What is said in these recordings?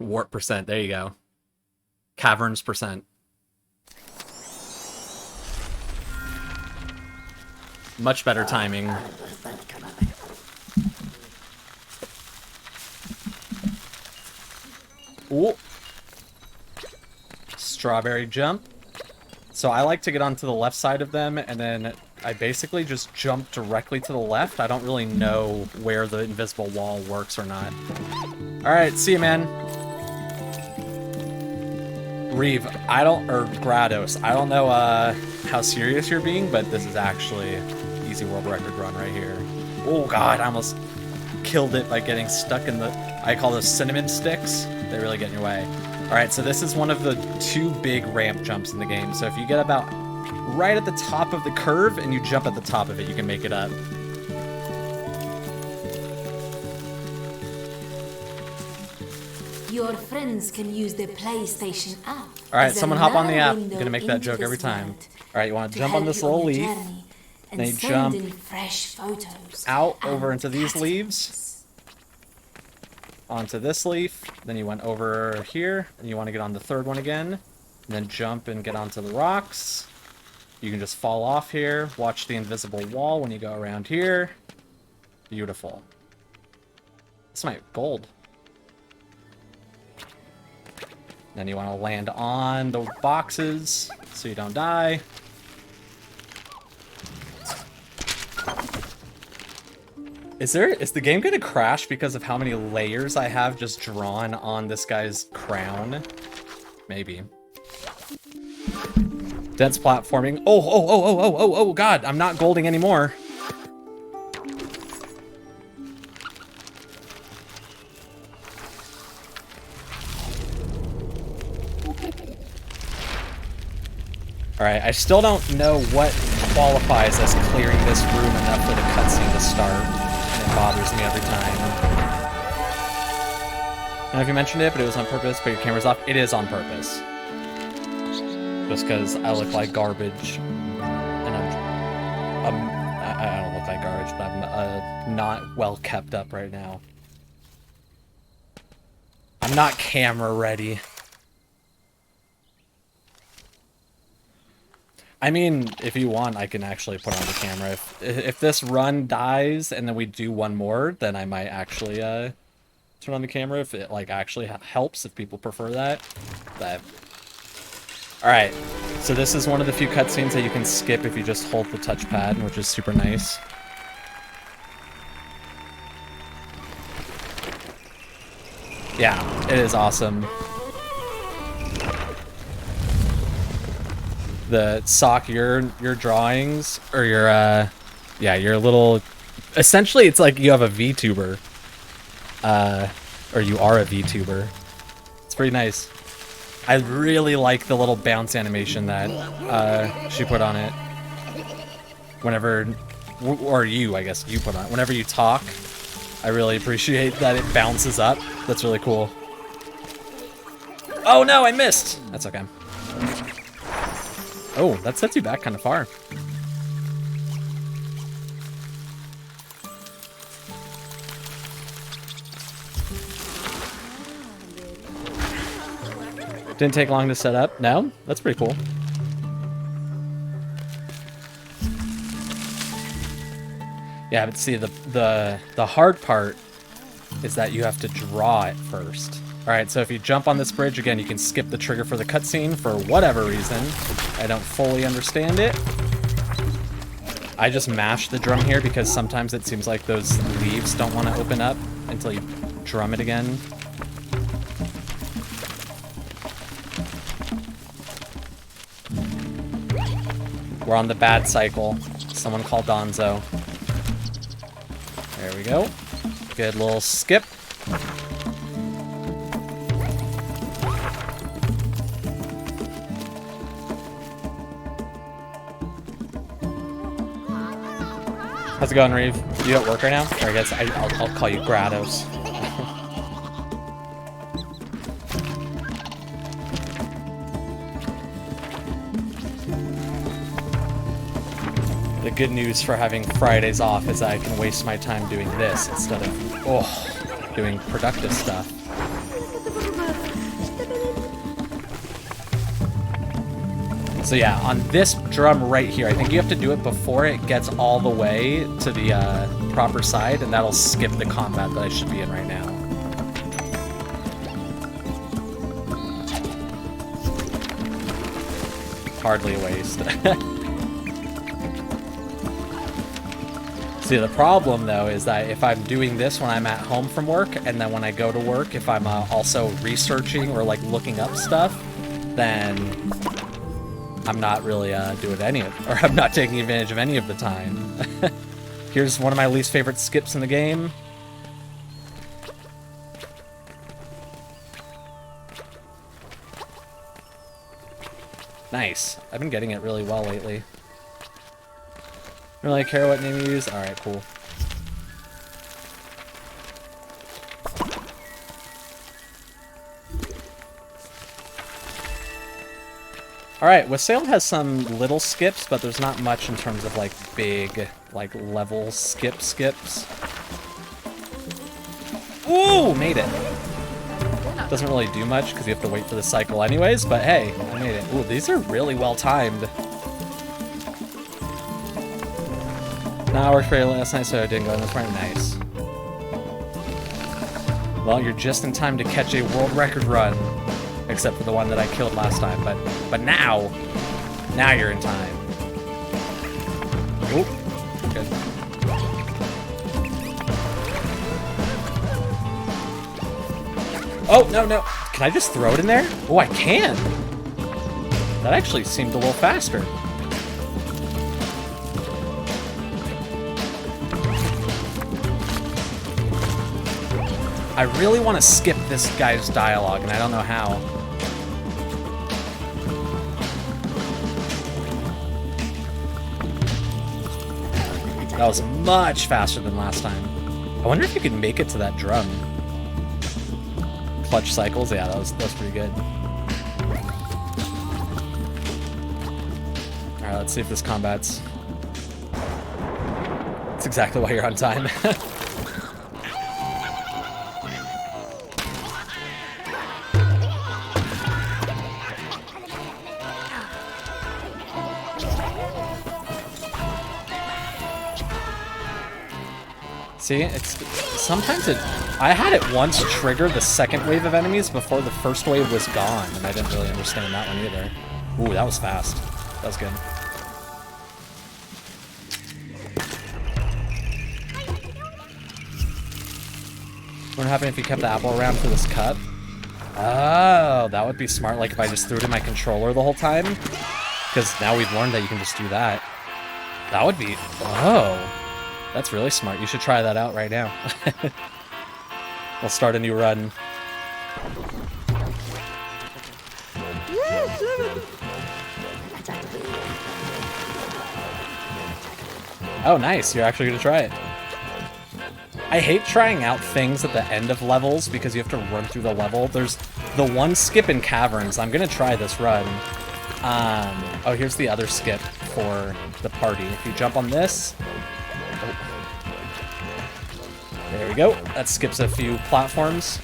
Warp percent. There you go. Caverns percent. Much better timing. Ooh. Strawberry jump. So I like to get onto the left side of them, and then I basically just jump directly to the left. I don't really know where the invisible wall works or not. Alright, see you, man. Reeve, or Grados, I don't know how serious you're being, but this is actually easy world record run right here. Oh god, I almost killed it by getting stuck in the, I call those cinnamon sticks. They really get in your way. Alright, so this is one of the 2 big ramp jumps in the game. So if you get about right at the top of the curve and you jump at the top of it, you can make it up. Your friends can use the PlayStation app. Alright, someone hop on the app. I'm gonna make that joke every time. Alright, you want to jump on this little leaf. Then you jump out over into these leaves. Onto this leaf. Then you went over here. And you want to get on the 3rd one again. And then jump and get onto the rocks. You can just fall off here. Watch the invisible wall when you go around here. Beautiful. That's my gold. Then you want to land on the boxes so you don't die. Is the game gonna crash because of how many layers I have just drawn on this guy's crown? Maybe. Dense platforming. Oh, god, I'm not golding anymore. Alright, I still don't know what qualifies as clearing this room enough for the cutscene to start. And it bothers me every time. I don't know if you mentioned it, but it was on purpose, but your camera's off. It is on purpose. Just because I look like garbage. And I don't look like garbage, but I'm not well kept up right now. I'm not camera ready. I mean, if you want, I can actually put on the camera. If this run dies and then we do one more, then I might actually turn on the camera if it like actually helps, if people prefer that. But alright, so this is one of the few cutscenes that you can skip if you just hold the touchpad, which is super nice. Yeah, it is awesome. The Sock, your drawings, or your yeah, your little, essentially it's like you have a VTuber, or you are a VTuber. It's pretty nice. I really like the little bounce animation that she put on it. Whenever, or you, I guess you put on it. Whenever you talk, I really appreciate that it bounces up. That's really cool. Oh no, I missed! That's okay. Oh, that sets you back kind of far. Didn't take long to set up. No? That's pretty cool. Yeah, but see, the hard part is that you have to draw it first. Alright, so if you jump on this bridge, again, you can skip the trigger for the cutscene for whatever reason. I don't fully understand it. I just mash the drum here because sometimes it seems like those leaves don't want to open up until you drum it again. We're on the bad cycle. Someone called Donzo. There we go. Good little skip. How's it going, Reeve? You at work right now? Or I guess I'll call you Grados. The good news for having Fridays off is I can waste my time doing this instead of, doing productive stuff. So yeah, on this drum right here, I think you have to do it before it gets all the way to the proper side, and that'll skip the combat that I should be in right now. Hardly a waste. See, the problem, though, is that if I'm doing this when I'm at home from work, and then when I go to work, if I'm also researching or, like, looking up stuff, then I'm not really doing any of, or I'm not taking advantage of any of the time. Here's one of my least favorite skips in the game. Nice. I've been getting it really well lately. Don't really care what name you use. Alright, cool. Alright, Wassail has some little skips, but there's not much in terms of, like, big, like, level skips. Ooh, made it. Doesn't really do much, because you have to wait for the cycle anyways, but hey, I made it. Ooh, these are really well timed. No, I worked for you last night, so I didn't go in this morning. Nice. Well, you're just in time to catch a world record run. Except for the one that I killed last time, but now you're in time. Oop, good. Oh, no. Can I just throw it in there? Oh, I can. That actually seemed a little faster. I really want to skip this guy's dialogue, and I don't know how. That was much faster than last time. I wonder if you could make it to that drum. Clutch cycles, yeah, that was pretty good. Alright, let's see if this combat's... That's exactly why you're on time. See, it's sometimes I had it once trigger the second wave of enemies before the first wave was gone, and I didn't really understand that one either. Ooh, that was fast. That was good. What would happen if you kept the apple around for this cut? Oh, that would be smart, like if I just threw it in my controller the whole time. Because now we've learned that you can just do that. That would be... Oh... That's really smart. You should try that out right now. We'll start a new run. Oh, nice. You're actually going to try it. I hate trying out things at the end of levels because you have to run through the level. There's the one skip in caverns. I'm going to try this run. Oh, here's the other skip for the party. If you jump on this... There we go. That skips a few platforms.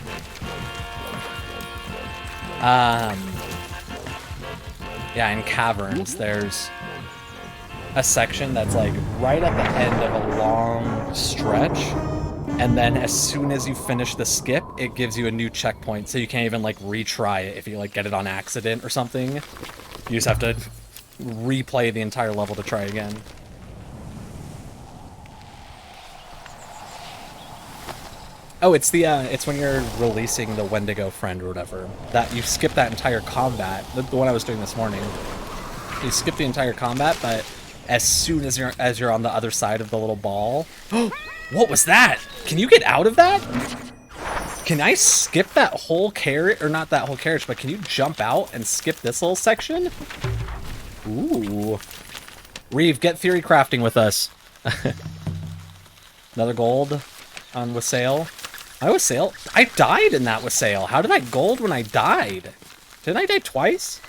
Yeah, in caverns, there's a section that's like right at the end of a long stretch, and then as soon as you finish the skip, it gives you a new checkpoint, so you can't even like retry it if you like get it on accident or something. You just have to replay the entire level to try again. Oh, it's the it's when you're releasing the Wendigo friend or whatever. That you skip that entire combat. The one I was doing this morning. You skip the entire combat, but as soon as you're on the other side of the little ball. What was that? Can you get out of that? Can I skip that whole carriage, or not that whole carriage, but can you jump out and skip this little section? Ooh. Reeve, get theory crafting with us. Another gold on Wassail. I died in that Wassail. How did I gold when I died? Didn't I die twice?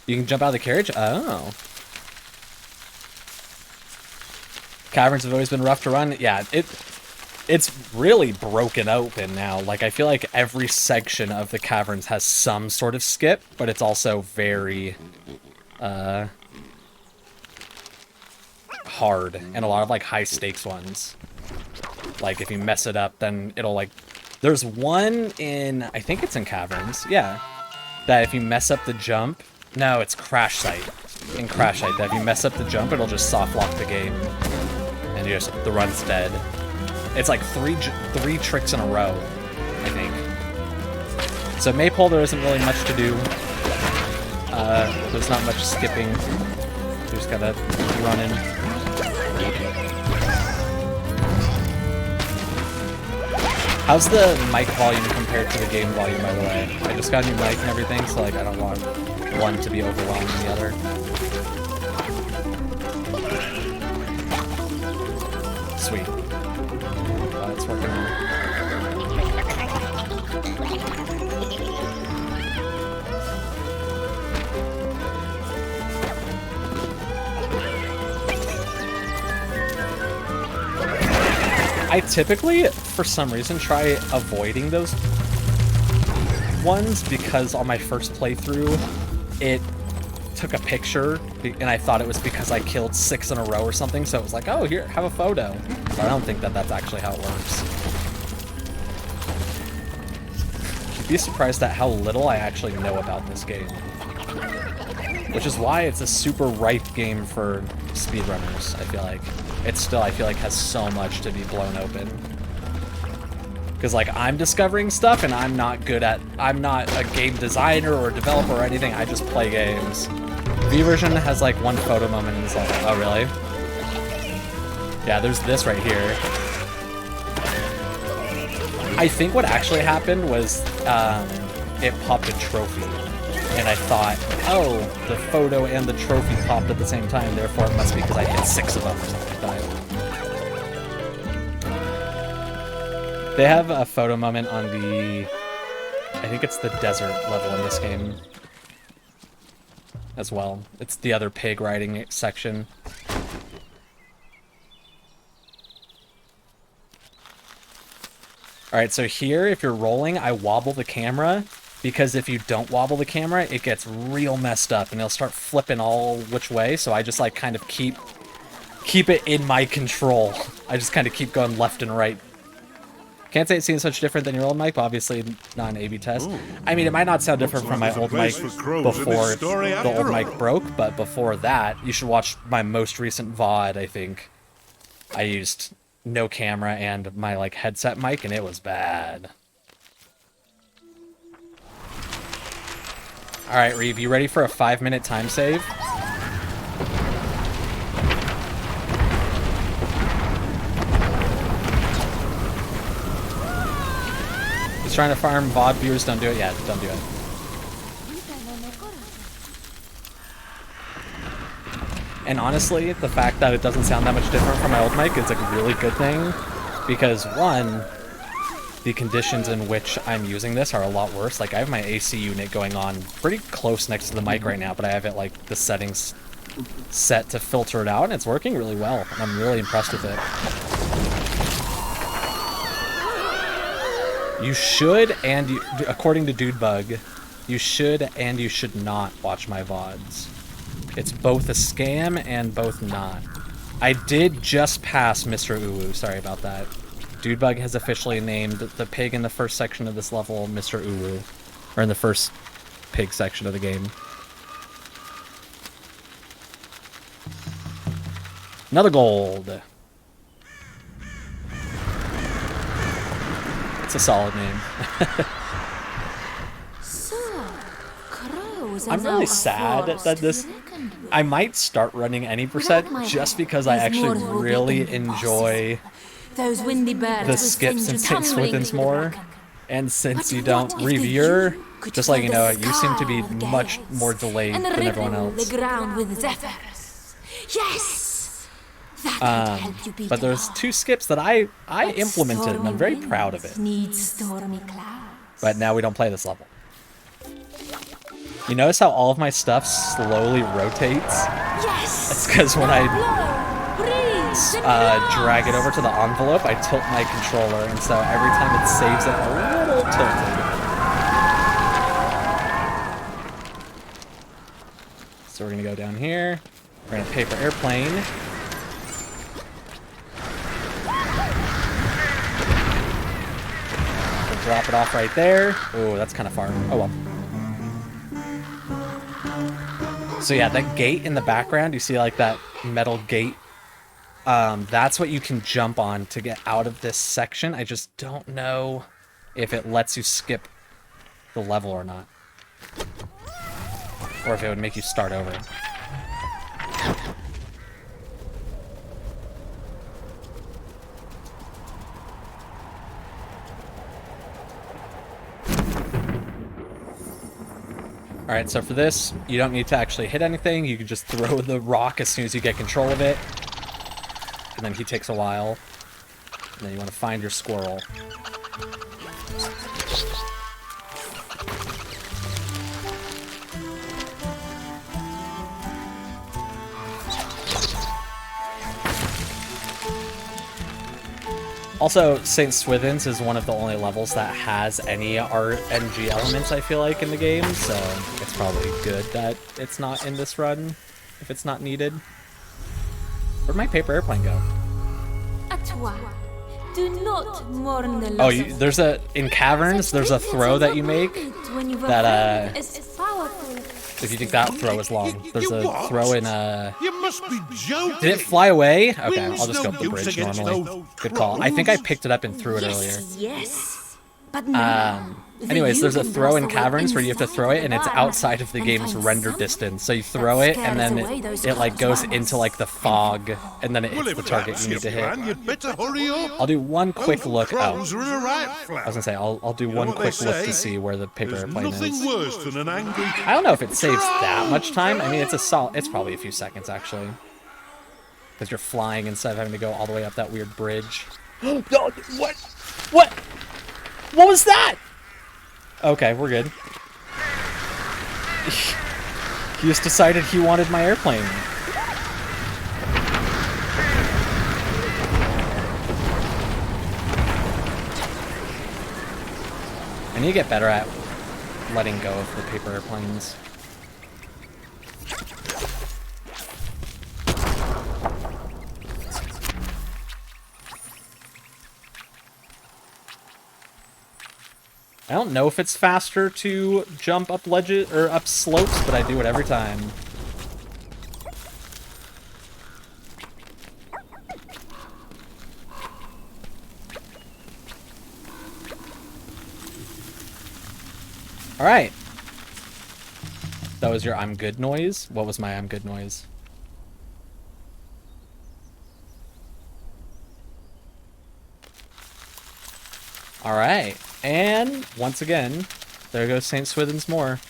You can jump out of the carriage? Oh. Caverns have always been rough to run. Yeah, it's really broken open now. Like, I feel like every section of the caverns has some sort of skip, but it's also very hard, and a lot of like high stakes ones. Like if you mess it up, then it'll like, there's one in, I think it's in Caverns, yeah, that if you mess up the jump, no, it's Crash Site. In Crash Site, that if you mess up the jump, it'll just soft lock the game, and the run's dead. It's like three tricks in a row, I think. So Maypole, there isn't really much to do. There's not much skipping. You just gotta run in. How's the mic volume compared to the game volume, by the way? I just got a new mic and everything, so like I don't want one to be overwhelming the other. Sweet. It's working out. I typically, for some reason, try avoiding those ones because on my first playthrough, it took a picture and I thought it was because I killed 6 in a row or something, so it was like, oh, here, have a photo. But I don't think that that's actually how it works. You'd be surprised at how little I actually know about this game. Which is why it's a super ripe game for speedrunners, I feel like. It still, I feel like, has so much to be blown open. Because, like, I'm discovering stuff, and I'm not a game designer or a developer or anything, I just play games. V-version has, like, one photo moment in this level. Oh, really? Yeah, there's this right here. I think what actually happened was, it popped a trophy. And I thought, oh, the photo and the trophy popped at the same time, therefore it must be because I hit 6 of them or something like that. They have a photo moment on the, I think it's the desert level in this game as well. It's the other pig riding section. Alright, so here, if you're rolling, I wobble the camera. Because if you don't wobble the camera, it gets real messed up and it'll start flipping all which way. So I just like kind of keep it in my control. I just kind of keep going left and right. Can't say it seems much different than your old mic, but obviously not an A/B test. I mean, it might not sound different from my old mic before the old mic broke, but before that, you should watch my most recent VOD, I think. I used no camera and my like headset mic and it was bad. Alright, Reeve, you ready for a 5-minute time save? He's trying to farm VOD viewers, don't do it yet, don't do it. And honestly, the fact that it doesn't sound that much different from my old mic is a really good thing, because one, the conditions in which I'm using this are a lot worse. Like, I have my AC unit going on pretty close next to the mic right now, but I have it, like, the settings set to filter it out, and it's working really well. And I'm really impressed with it. You should, and you, according to DudeBug, you should and you should not watch my VODs. It's both a scam and both not. I did just pass Mr. Uwu, sorry about that. DudeBug has officially named the pig in the first section of this level Mr. Uwu. Or in the first pig section of the game. Another gold. It's a solid name. I'm really sad that this... I might start running any percent just because I actually really enjoy those windy birds the skips and takes within more. And since you don't review, just like you know, you seem to be much more delayed than everyone else. Yes! But there's 2 skips that I implemented and I'm very proud of it. But now we don't play this level. You notice how all of my stuff slowly rotates? Yes! It's because when I drag it over to the envelope, I tilt my controller, and so every time it saves it a little tilted. It's So we're gonna go down here. We're gonna paper airplane. We'll drop it off right there. Oh, that's kind of far. Oh well. So yeah, that gate in the background, you see like that metal gate? That's what you can jump on to get out of this section. I just don't know if it lets you skip the level or not. Or if it would make you start over. Alright, so for this, you don't need to actually hit anything. You can just throw the rock as soon as you get control of it. And then he takes a while. And then you want to find your squirrel. Also, St. Swithin's is one of the only levels that has any RNG elements, I feel like, in the game, so it's probably good that it's not in this run, if it's not needed. Where'd my paper airplane go? Do not mourn the loss of there's a, in caverns, there's a throw that you make that, if you think that throw is long, there's a throw in, You must be joking. Did it fly away? Okay, I'll just go up the bridge normally. Good call. I think I picked it up and threw it earlier. Yes, but now, Anyways, there's a throw in caverns where you have to throw it and it's outside of the game's render distance. So you throw it and then it like goes into like the fog and then it hits the target you need to hit. You'd better hurry up. I'll do one quick look. Oh, Crows are in a right I flat. was gonna say I'll do one what quick they look to say? see where the paper There's airplane nothing is. worse than an angry. I don't know if it saves that much time. I mean, it's probably a few seconds actually, because you're flying instead of having to go all the way up that weird bridge. No, what? What? What was that? Okay, we're good. He just decided he wanted my airplane. I need to get better at letting go of the paper airplanes. I don't know if it's faster to jump up ledges or up slopes, but I do it every time. All right. That was your I'm good noise. What was my I'm good noise? All right. And once again, there goes St. Swithin's Moor.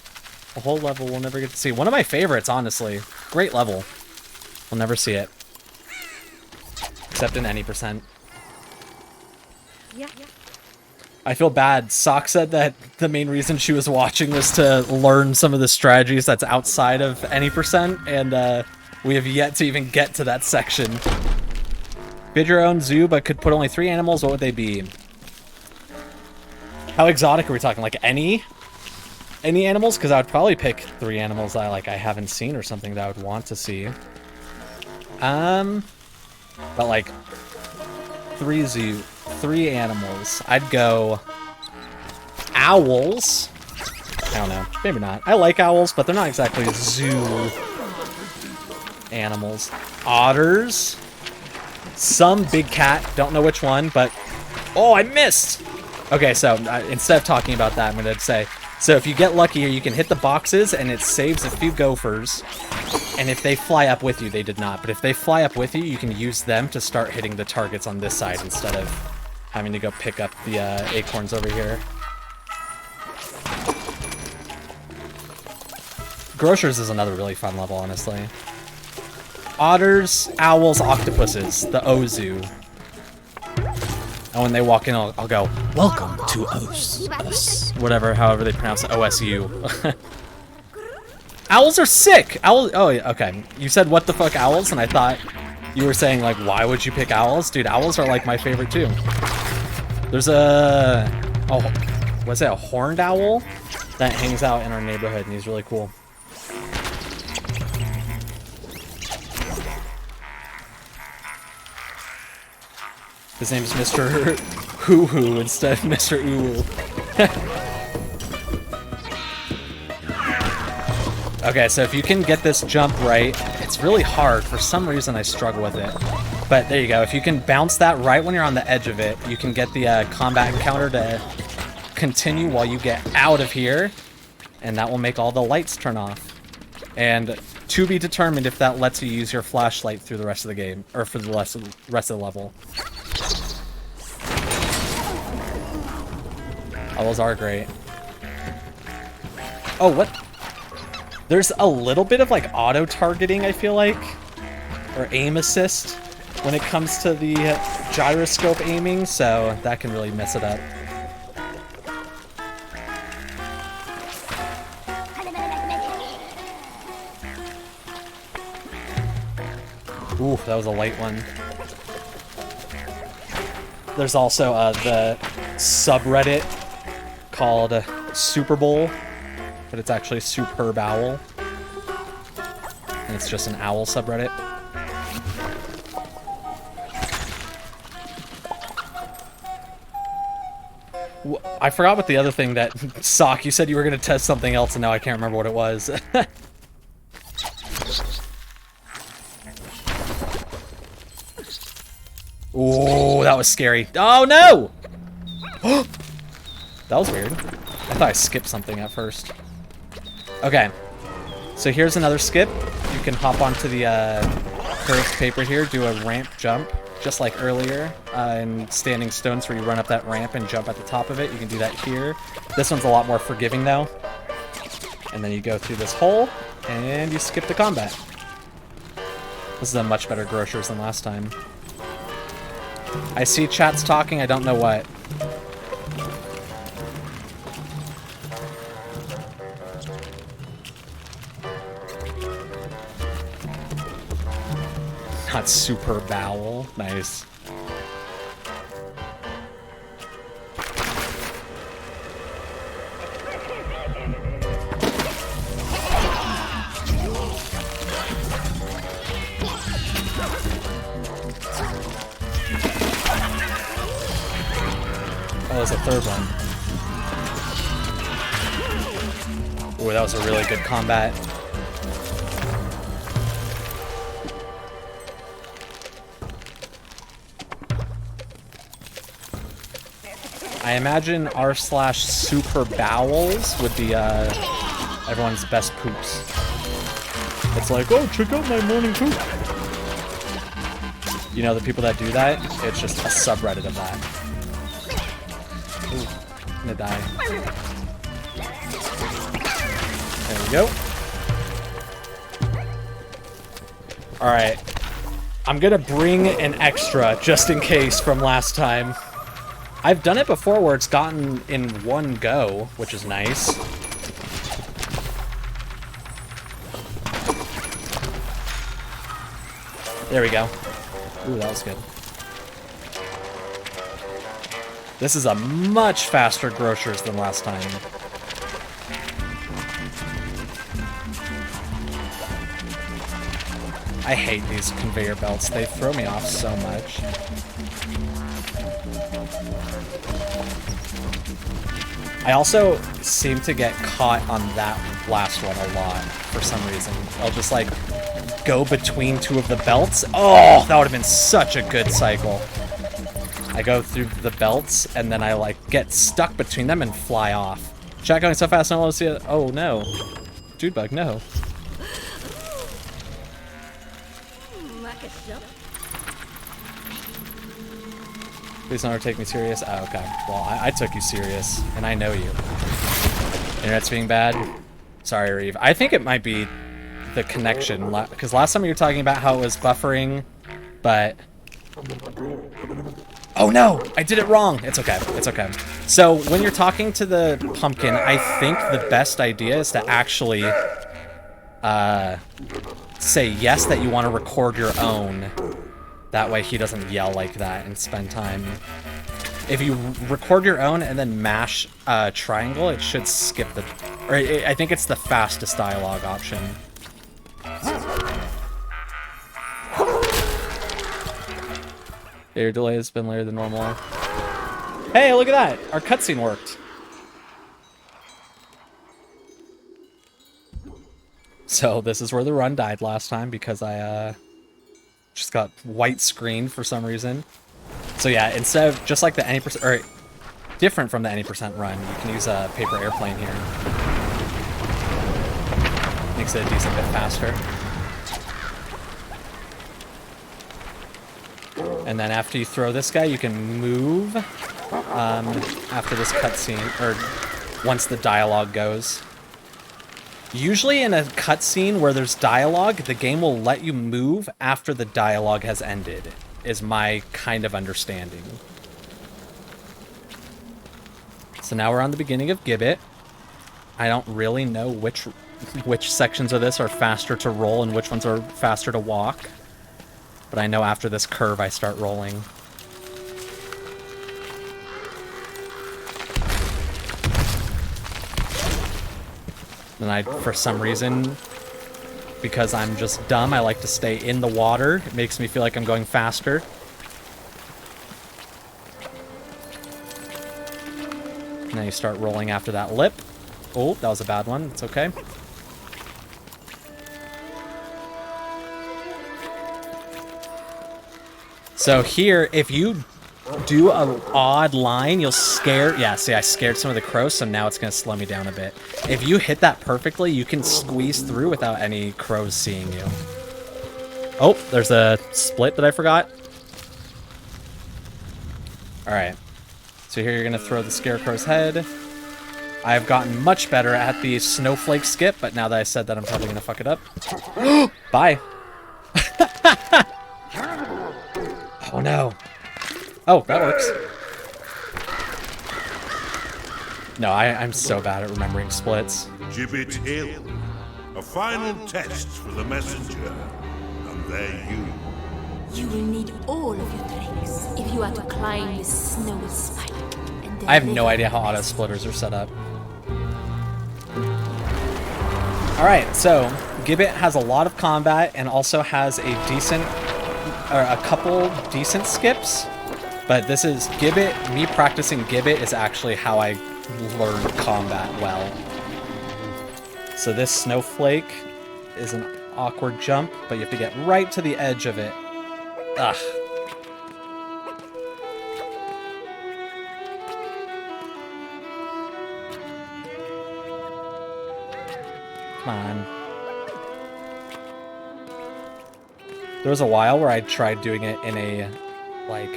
A whole level we'll never get to see. One of my favorites, honestly. Great level. We'll never see it. Except in any %. Yeah. I feel bad. Sock said that the main reason she was watching was to learn some of the strategies that's outside of any %, and we have yet to even get to that section. Build your own zoo, but could put only 3 animals. What would they be? How exotic are we talking? Like any animals? Because I would probably pick 3 animals that I haven't seen or something that I would want to see. But like 3 animals. I'd go owls. I don't know. Maybe not. I like owls, but they're not exactly zoo animals. Otters. Some big cat. Don't know which one, but oh, I missed. Okay, so instead of talking about that, I'm going to say, so if you get lucky here, you can hit the boxes, and it saves a few gophers. And if they fly up with you, they did not. But if they fly up with you, you can use them to start hitting the targets on this side instead of having to go pick up the acorns over here. Grocers is another really fun level, honestly. Otters, owls, octopuses, the Ozu. And when they walk in, I'll go, welcome to whatever, however they pronounce it, OSU. Owls are sick! Oh, okay. You said what the fuck owls, and I thought you were saying, like, why would you pick owls? Dude, owls are, like, my favorite, too. There's a horned owl that hangs out in our neighborhood, and he's really cool. His name's Mr. Hoo Hoo instead of Mr. Ooh. Okay, so if you can get this jump right, it's really hard. For some reason, I struggle with it. But there you go. If you can bounce that right when you're on the edge of it, you can get the combat encounter to continue while you get out of here. And that will make all the lights turn off. And to be determined if that lets you use your flashlight through the rest of the game. Or for the rest of the level. All those are great. Oh, what? There's a little bit of like auto-targeting, I feel like, or aim assist when it comes to the gyroscope aiming, so that can really mess it up. Ooh, that was a light one. There's also the subreddit called Super Bowl. But it's actually Superb Owl. And it's just an owl subreddit. I forgot what the other thing that... Sock, you said you were going to test something else, and now I can't remember what it was. Ooh, that was scary. Oh, no! That was weird. I thought I skipped something at first. Okay, so here's another skip. You can hop onto the curved paper here, do a ramp jump, just like earlier in Standing Stones where you run up that ramp and jump at the top of it. You can do that here. This one's a lot more forgiving though. And then you go through this hole, and you skip the combat. This is a much better Grocers than last time. I see chat's talking, I don't know what. Not super bowel. Nice. Oh, there's a third one. Ooh, that was a really good combat. I imagine r/super bowels would be everyone's best poops. It's like, oh, check out my morning poop. You know, the people that do that, it's just a subreddit of that. Ooh, I'm gonna die. There we go. Alright. I'm gonna bring an extra, just in case, from last time. I've done it before where it's gotten in one go, which is nice. There we go. Ooh, that was good. This is a much faster Grocers than last time. I hate these conveyor belts. They throw me off so much. I also seem to get caught on that last one a lot for some reason. I'll just like go between two of the belts. Oh, that would have been such a good cycle. I go through the belts and then I like get stuck between them and fly off. Chat going so fast, no one see it. Oh no. Dude bug, no. Please don't ever take me serious. Oh, okay. Well, I took you serious, and I know you. Internet's being bad. Sorry, Reeve. I think it might be the connection, because last time you were talking about how it was buffering, but... Oh no! I did it wrong! It's okay. It's okay. So, when you're talking to the pumpkin, I think the best idea is to actually say yes that you want to record your own. That way he doesn't yell like that and spend time. If you record your own and then mash triangle, it should skip the... Or I think it's the fastest dialogue option. Your delay has been later than normal. Hey, look at that! Our cutscene worked. So this is where the run died last time because I just got white screened for some reason. So yeah, instead of just like the any percent, or different from the any percent run, you can use a paper airplane here. Makes it a decent bit faster. And then after you throw this guy, you can move after this cutscene, or once the dialogue goes. Usually in a cutscene where there's dialogue, the game will let you move after the dialogue has ended, is my kind of understanding. So now we're on the beginning of Gibbet. I don't really know which sections of this are faster to roll and which ones are faster to walk. But I know after this curve I start rolling. And for some reason, because I'm just dumb, I like to stay in the water. It makes me feel like I'm going faster. And then you start rolling after that lip. Oh, that was a bad one. It's okay. So here, if you do an odd line, you'll scare... Yeah, see, I scared some of the crows, so now it's going to slow me down a bit. If you hit that perfectly, you can squeeze through without any crows seeing you. Oh, there's a split that I forgot. Alright. So here you're going to throw the scarecrow's head. I've gotten much better at the snowflake skip, but now that I said that, I'm probably going to fuck it up. Bye. Oh, no. Oh, that works. No, I'm so bad at remembering splits. Gibbet Hill. A final test for the messenger. And there You will need all of your tricks if you are to climb this snowy spike. And I have no idea how auto splitters are set up. Alright, so Gibbet has a lot of combat and also has a decent, or a couple decent skips. But this is Gibbet. Me practicing Gibbet is actually how I learned combat well. So this snowflake is an awkward jump, but you have to get right to the edge of it. Ugh. Come on. There was a while where I tried doing it in a, like...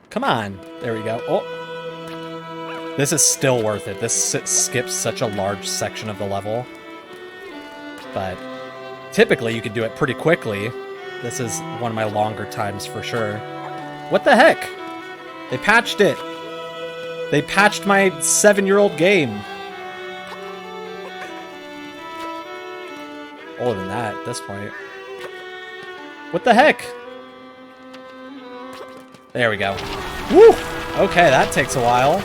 Come on. There we go. Oh. This is still worth it. This skips such a large section of the level. But typically you could do it pretty quickly. This is one of my longer times for sure. What the heck? They patched it. They patched my 7-year-old game. Older than that at this point. What the heck? There we go. Woo! Okay, that takes a while.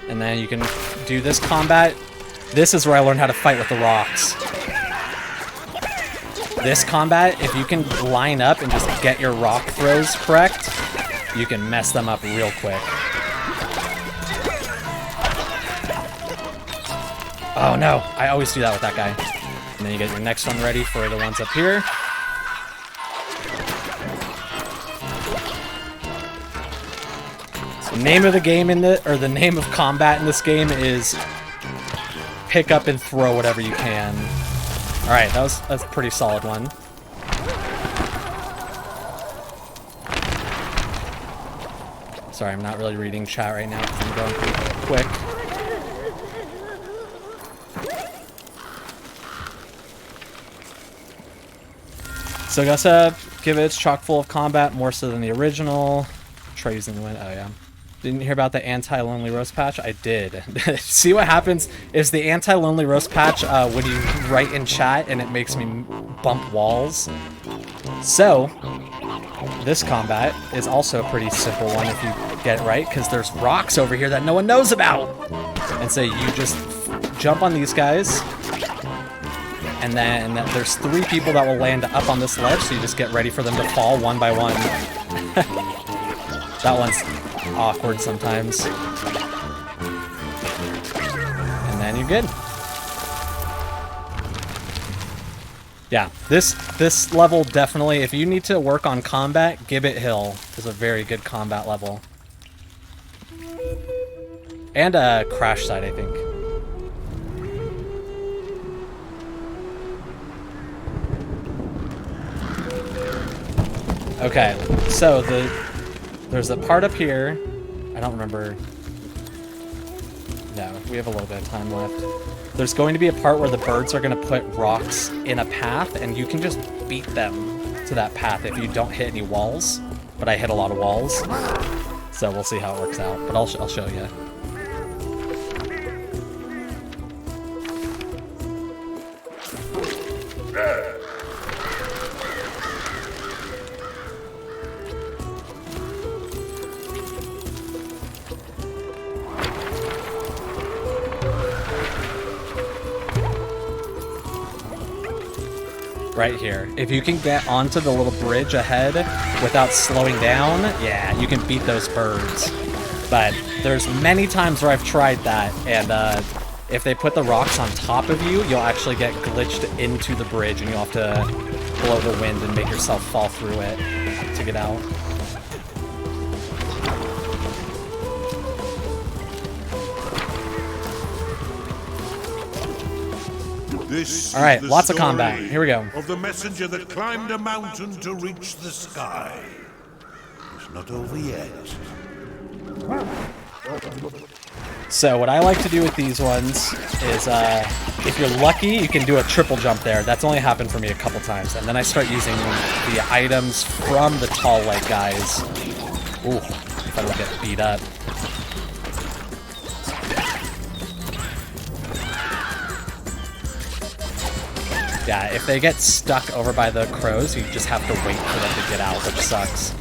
And then you can do this combat. This is where I learned how to fight with the rocks. This combat, if you can line up and just get your rock throws correct, you can mess them up real quick. Oh no, I always do that with that guy. And then you get your next one ready for the ones up here. So the name of the game the name of combat in this game is pick up and throw whatever you can. Alright, that's a pretty solid one. Sorry, I'm not really reading chat right now because I'm going pretty quick. So I guess give it its chock full of combat, more so than the original. Try using the wind. Oh yeah. Didn't hear about the anti-lonely roast patch? I did. See what happens is the anti-lonely roast patch when you write in chat and it makes me bump walls. So this combat is also a pretty simple one if you get it right, because there's rocks over here that no one knows about. And so you just jump on these guys. And then there's 3 people that will land up on this ledge, so you just get ready for them to fall one by one. That one's awkward sometimes. And then you're good. Yeah, this level definitely, if you need to work on combat, Gibbet Hill is a very good combat level. And a crash site, I think. Okay, so there's a part up here. I don't remember. No, we have a little bit of time left. There's going to be a part where the birds are going to put rocks in a path, and you can just beat them to that path if you don't hit any walls. But I hit a lot of walls, so we'll see how it works out. But I'll show you. Right here. If you can get onto the little bridge ahead without slowing down, yeah, you can beat those birds. But there's many times where I've tried that, and if they put the rocks on top of you, you'll actually get glitched into the bridge, and you'll have to blow the wind and make yourself fall through it to get out. All right, lots of combat. Here we go. Of the messenger that climbed a mountain to reach the sky. It's not over yet. So what I like to do with these ones is, if you're lucky, you can do a triple jump there. That's only happened for me a couple times. And then I start using the items from the tall leg guys. Ooh, if I don't get beat up. Yeah, if they get stuck over by the crows, you just have to wait for them to get out, which sucks.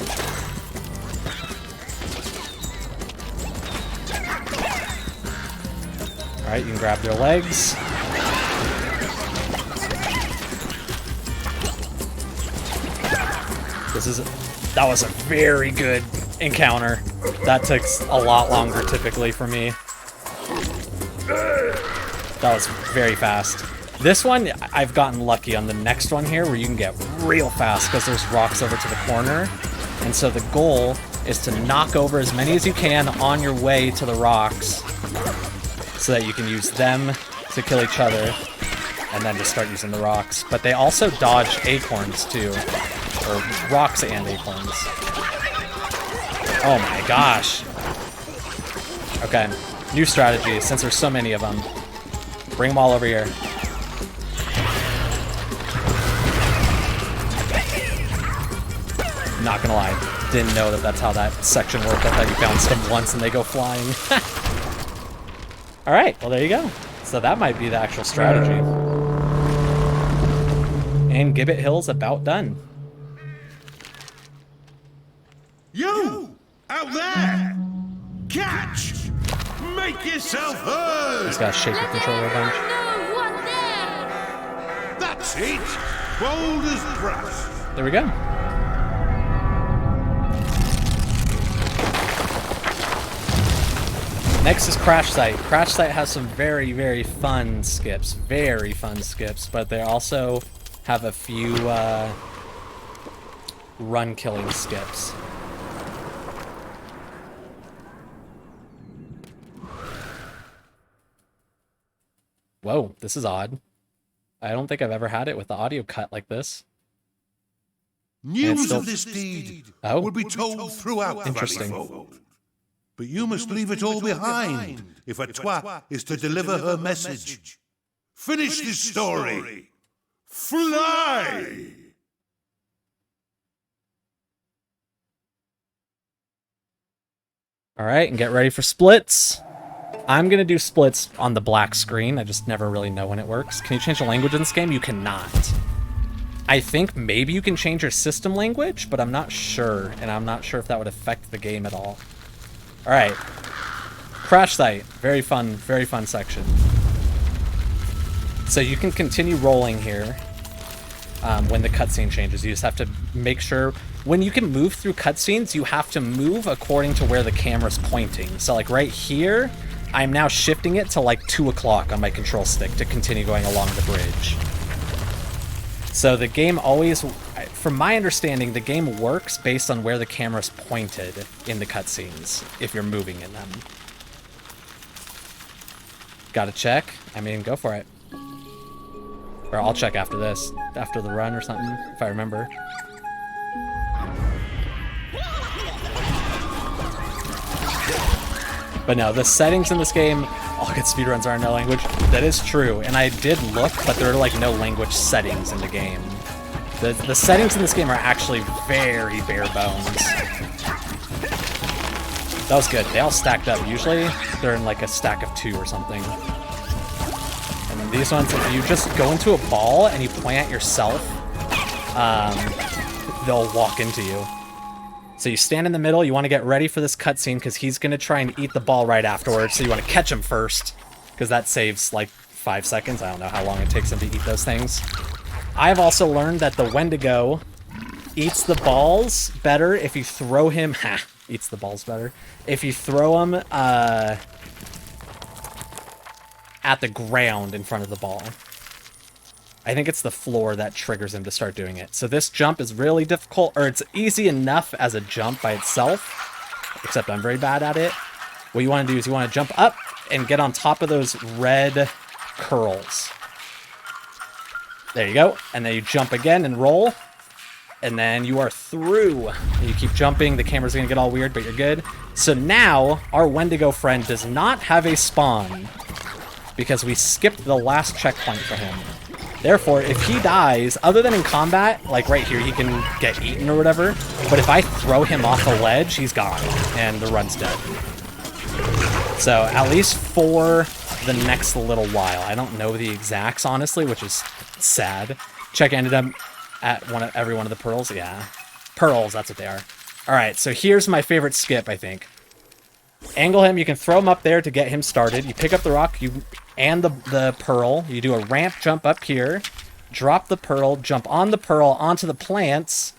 Alright, you can grab their legs. That was a very good encounter. That took a lot longer typically for me. That was very fast. This one, I've gotten lucky on the next one here where you can get real fast because there's rocks over to the corner. And so the goal is to knock over as many as you can on your way to the rocks so that you can use them to kill each other and then just start using the rocks. But they also dodge acorns too, or rocks and acorns. Oh my gosh. Okay, new strategy since there's so many of them. Bring them all over here. Not gonna lie, didn't know that that's how that section worked. I thought you bounced them once and they go flying. Alright, well there you go. So that might be the actual strategy. And Gibbet Hill's about done. You! Out there! Catch! Make yourself heard! Just gotta shake the controller a bunch. No, one there! That's it! Bold as brass! There we go. Next is Crash Site. Crash Site has some very, very fun skips. Very fun skips, but they also have a few run-killing skips. Whoa, this is odd. I don't think I've ever had it with the audio cut like this. News of this deed will be told throughout the Interesting. Valleyfold. But you must leave it all behind if a Twa is to deliver her message. Finish this story. Fly! All right, and get ready for splits. I'm gonna do splits on the black screen. I just never really know when it works. Can you change the language in this game? You cannot. I think maybe you can change your system language, but I'm not sure, and I'm not sure if that would affect the game at all. All right, Crash Site, very fun section. So you can continue rolling here when the cutscene changes. You just have to make sure when you can move through cutscenes, you have to move according to where the camera's pointing. So like right here, I'm now shifting it to like 2 o'clock on my control stick to continue going along the bridge. So the game always, from my understanding, the game works based on where the camera's pointed in the cutscenes, if you're moving in them. Gotta check? I mean, go for it. Or I'll check after this, after the run or something, if I remember. But no, the settings in this game, all good speedruns are in no language. That is true, and I did look, but there are like no language settings in the game. The settings in this game are actually very bare bones. That was good. They all stacked up. Usually, they're in like a stack of 2 or something. And then these ones, if you just go into a ball and you point at yourself, they'll walk into you. So you stand in the middle, you want to get ready for this cutscene because he's going to try and eat the ball right afterwards, so you want to catch him first, because that saves like 5 seconds. I don't know how long it takes him to eat those things. I've also learned that the Wendigo eats the balls better if you throw him... eats the balls better. If you throw him at the ground in front of the ball. I think it's the floor that triggers him to start doing it. So this jump is really difficult, or it's easy enough as a jump by itself, except I'm very bad at it. What you want to do is you want to jump up and get on top of those red curls. There you go. And then you jump again and roll. And then you are through. And you keep jumping. The camera's going to get all weird, but you're good. So now, our Wendigo friend does not have a spawn because we skipped the last checkpoint for him. Therefore, if he dies, other than in combat, like right here, he can get eaten or whatever, but if I throw him off a ledge, he's gone, and the run's dead. So, at least for the next little while. I don't know the exacts, honestly, which is sad. Check ended up at every one of the pearls. Yeah. Pearls, that's what they are. Alright, so here's my favorite skip, I think. Angle him, you can throw him up there to get him started. You pick up the rock, and the pearl. You do a ramp jump up here, drop the pearl, jump on the pearl onto the plants.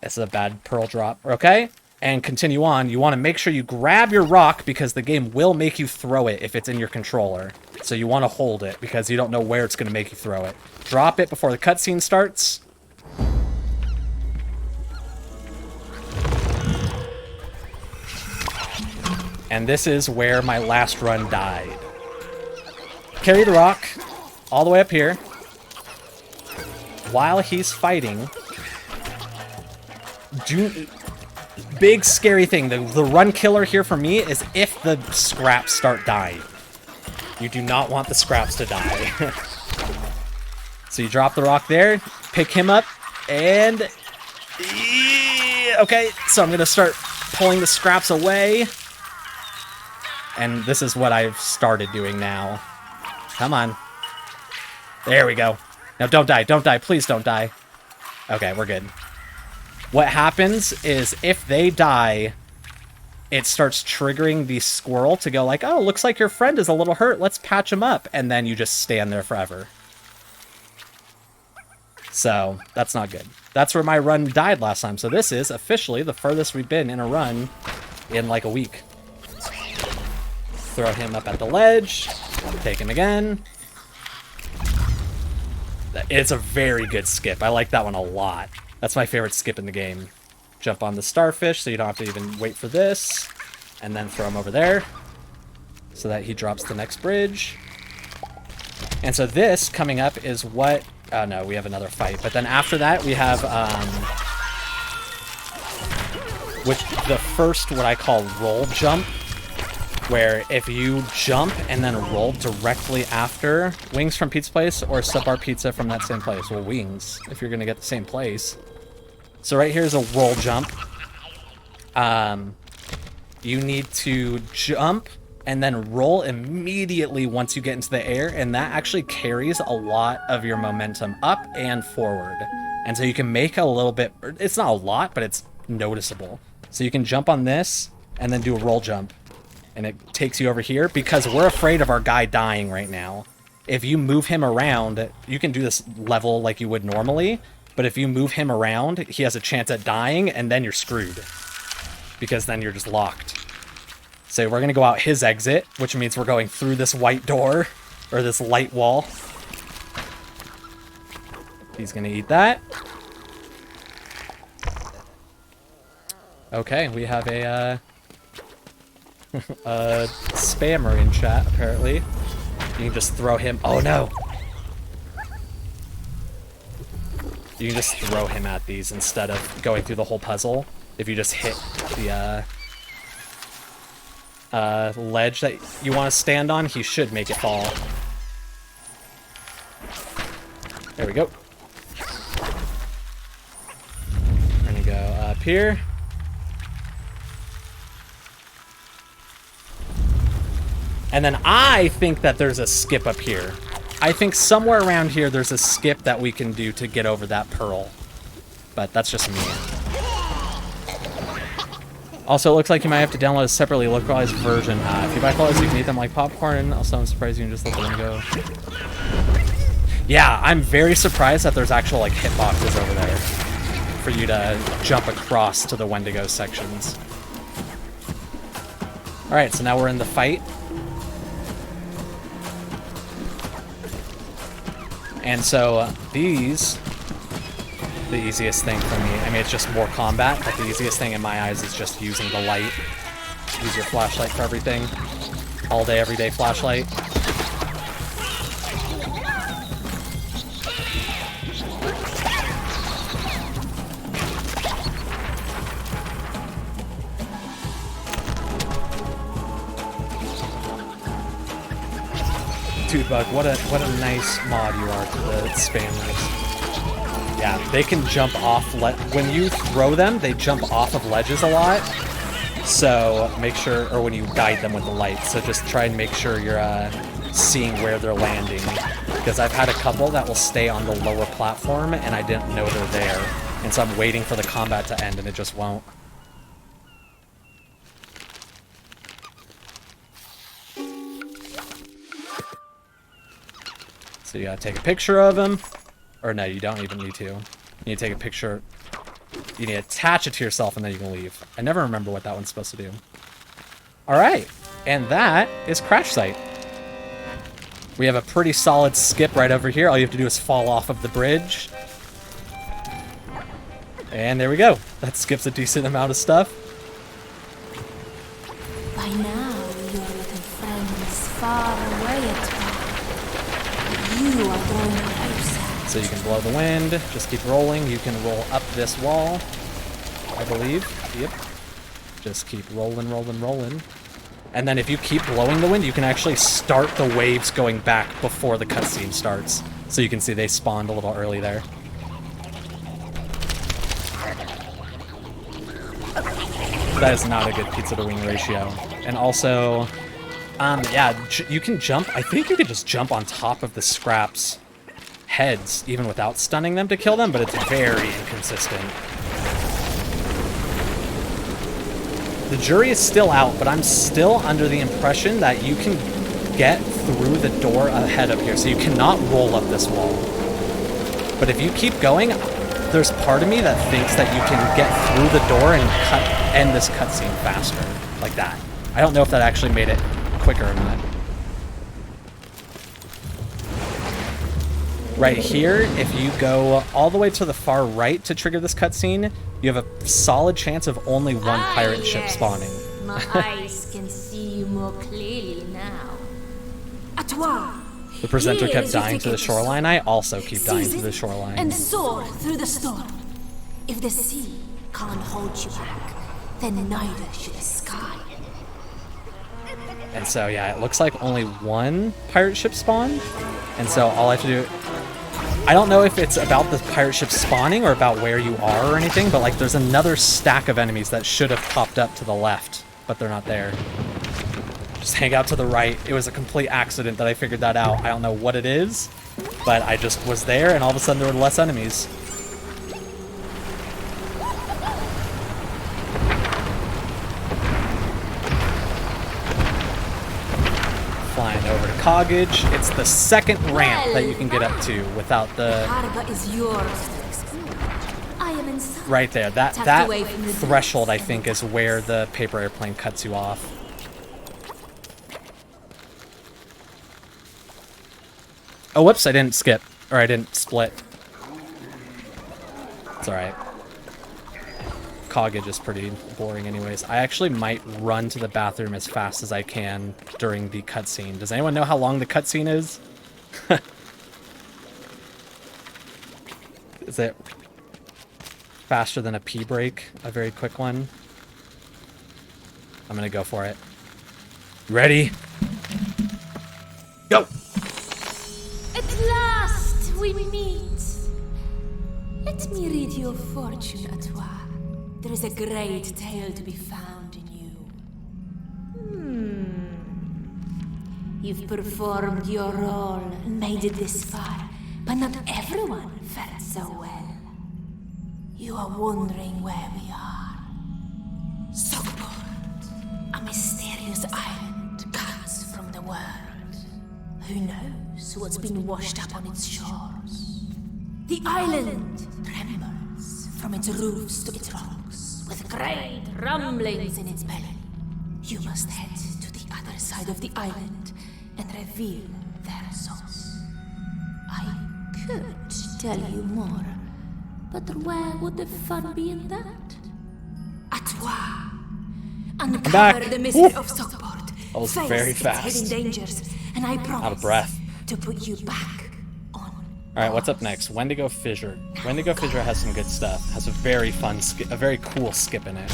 This is a bad pearl drop, okay? And continue on. You want to make sure you grab your rock because the game will make you throw it if it's in your controller. So you want to hold it because you don't know where it's going to make you throw it. Drop it before the cutscene starts. And this is where my last run died. Carry the rock all the way up here. While he's fighting, big scary thing. The run killer here for me is if the scraps start dying. You do not want the scraps to die. So you drop the rock there, pick him up, and... okay, so I'm going to start pulling the scraps away. And this is what I've started doing now. Come on. There we go. Now don't die, please don't die. Okay, we're good. What happens is if they die, it starts triggering the squirrel to go like, oh, looks like your friend is a little hurt, let's patch him up. And then you just stand there forever. So, that's not good. That's where my run died last time. So this is officially the furthest we've been in a run in like a week. Throw him up at the ledge. Take him again. It's a very good skip. I like that one a lot. That's my favorite skip in the game. Jump on the starfish so you don't have to even wait for this. And then throw him over there so that he drops the next bridge. And so this coming up is what... oh no, we have another fight. But then after that we have... which the first, what I call roll jump. Where if you jump and then roll directly after Wings from Pizza Place or Subbar Pizza from that same place. Well, Wings, if you're going to get the same place. So right here is a roll jump. You need to jump and then roll immediately once you get into the air. And that actually carries a lot of your momentum up and forward. And so you can make a little bit, it's not a lot, but it's noticeable. So you can jump on this and then do a roll jump. and it takes you over here because we're afraid of our guy dying right now. If you move him around, you can do this level like you would normally, but if you move him around, he has a chance at dying, and then you're screwed. Because then you're just locked. So we're going to go out his exit, which means we're going through this white door, or this light wall. He's going to eat that. Okay, we have a spammer in chat, apparently. You can just throw him... Oh, no! You can just throw him at these instead of going through the whole puzzle. If you just hit the ledge that you want to stand on, he should make it fall. There we go. We're gonna go up here. And then I think that there's a skip up here. I think somewhere around here there's a skip that we can do to get over that pearl. But that's just me. Also, it looks like you might have to download a separately localized version. If you buy clothes, you can eat them like popcorn. Also, I'm surprised you can just let them go. Yeah, I'm very surprised that there's actual like hitboxes over there for you to jump across to the Wendigo sections. Alright, so now we're in the fight. And so these, the easiest thing for me, I mean, it's just more combat, but the easiest thing in my eyes is just using the light. Use your flashlight for everything. All day, every day flashlight. Dude, Bug, what a nice mod you are to the spammers. Yeah, they can jump off. When you throw them, they jump off of ledges a lot. So make sure, or when you guide them with the light, so just try and make sure you're seeing where they're landing. Because I've had a couple that will stay on the lower platform, and I didn't know they're there. And so I'm waiting for the combat to end, and it just won't. So you gotta take a picture of him. Or no, you don't even need to. You need to take a picture. You need to attach it to yourself and then you can leave. I never remember what that one's supposed to do. Alright, and that is Crash Site. We have a pretty solid skip right over here. All you have to do is fall off of the bridge. And there we go. That skips a decent amount of stuff. By now, your little friend is far away at home. You are going closer. So you can blow the wind, just keep rolling. You can roll up this wall, I believe. Yep. Just keep rolling, rolling, rolling. And then if you keep blowing the wind, you can actually start the waves going back before the cutscene starts. So you can see they spawned a little early there. That is not a good pizza to wing ratio. And also, yeah, you can jump. I think you could just jump on top of the scraps heads, even without stunning them to kill them, but it's very inconsistent. The jury is still out, but I'm still under the impression that you can get through the door ahead of here, so you cannot roll up this wall. But if you keep going, there's part of me that thinks that you can get through the door and end this cutscene faster, like that. I don't know if that actually made it quicker or not. Right here, if you go all the way to the far right to trigger this cutscene, you have a solid chance of only one pirate ship spawning. My eyes can see you more clearly now. À toi. The presenter kept dying to the shoreline. I also keep dying to the shoreline. And soar through the storm. If the sea can't hold you back, then neither should the sky. And so, yeah, it looks like only one pirate ship spawned. And so all I have to do... I don't know if it's about the pirate ship spawning or about where you are or anything, but like there's another stack of enemies that should have popped up to the left, but they're not there. Just hang out to the right. It was a complete accident that I figured that out. I don't know what it is, but I just was there and all of a sudden there were less enemies. coggage. It's the second ramp that you can get up to without the... Harbor is yours to explore. I am inside. Right there. That Tucked away from the threshold, I depths. think, is where the paper airplane cuts you off. Oh, whoops, I didn't skip. Or I didn't split. It's alright. Coggage is pretty boring anyways. I actually might run to the bathroom as fast as I can during the cutscene. Does anyone know how long the cutscene is? Is it faster than a pee break? A very quick one? I'm gonna go for it. Ready? Go! At last we meet. Let me read your fortune, Atois. There is a great tale to be found in you. You've performed your role and made it this far, but not everyone fared so well. You are wondering where we are. Sockport, a mysterious island cuts from the world. Who knows what's been washed up on its shores? The island trembles from its roofs to its rocks, with great rumblings in its belly. You must head to the other side of the island and reveal their source. I could tell you more, but where would the fun be in that? Atois, uncover back. the mystery of Sockport. That was Face very its fast. hidden dangers, and I promise Out of breath. to put you back on. Alright, what's up next? Wendigo Fissure. Wendigo Fissure has some good stuff. Has a very fun skip, a very cool skip in it.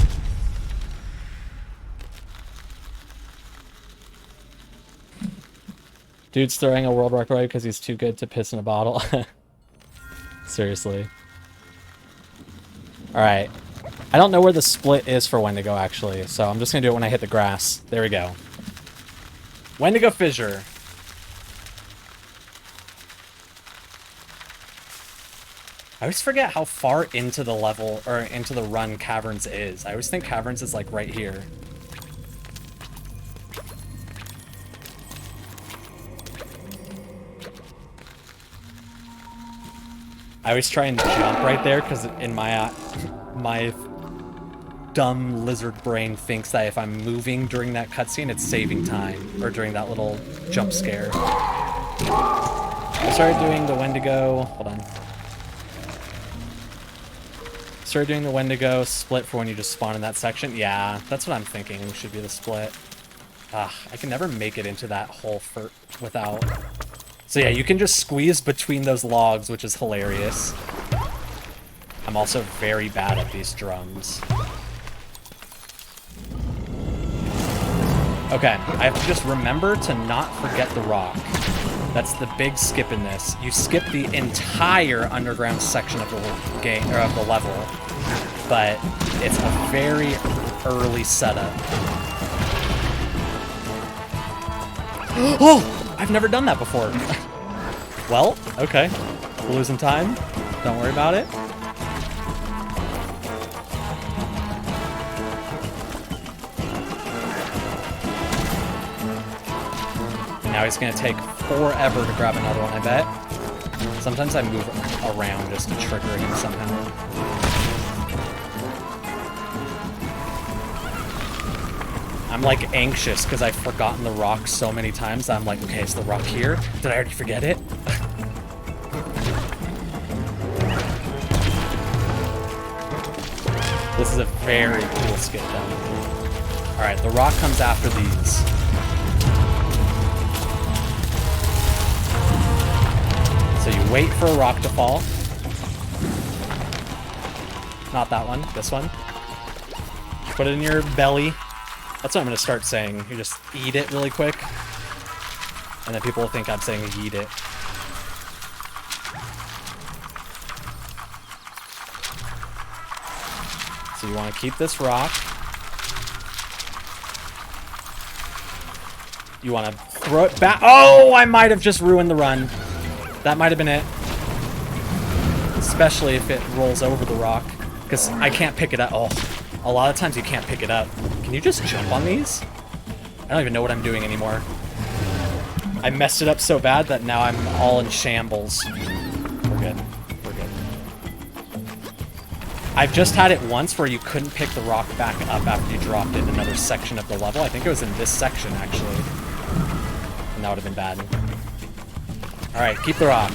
Dude's throwing a world record because he's too good to piss in a bottle. Seriously. Alright. I don't know where the split is for Wendigo, actually, so I'm just gonna do it when I hit the grass. There we go. Wendigo Fissure. I always forget how far into the level, or into the run Caverns is. I always think Caverns is like right here. I always try and jump right there because in my dumb lizard brain thinks that if I'm moving during that cutscene, it's saving time, or during that little jump scare. I started doing the Wendigo. Hold on. Started doing the Wendigo split for when you just spawn in that section. Yeah, that's what I'm thinking. Should be the split. I can never make it into that hole without. So yeah, you can just squeeze between those logs, which is hilarious. I'm also very bad at these drums. Okay, I have to just remember to not forget the rock. That's the big skip in this. You skip the entire underground section of the game, or of the level, but it's a very early setup. Oh! I've never done that before. Well, okay. We're losing time. Don't worry about it. Now he's gonna take forever to grab another one, I bet. Sometimes I move around just to trigger him somehow. I'm like anxious because I've forgotten the rock so many times that I'm like, okay, is the rock here? Did I already forget it? This is a very cool skip though. Alright, the rock comes after these. So you wait for a rock to fall. Not that one, this one. Put it in your belly. That's what I'm going to start saying. You just eat it really quick. And then people will think I'm saying eat it. So you want to keep this rock. You want to throw it back. Oh, I might have just ruined the run. That might have been it. Especially if it rolls over the rock. Because I can't pick it up. Oh, a lot of times you can't pick it up. Can you just jump on these? I don't even know what I'm doing anymore. I messed it up so bad that now I'm all in shambles. We're good. We're good. I've just had it once where you couldn't pick the rock back up after you dropped in another section of the level. I think it was in this section, actually. And that would have been bad. Alright, keep the rock.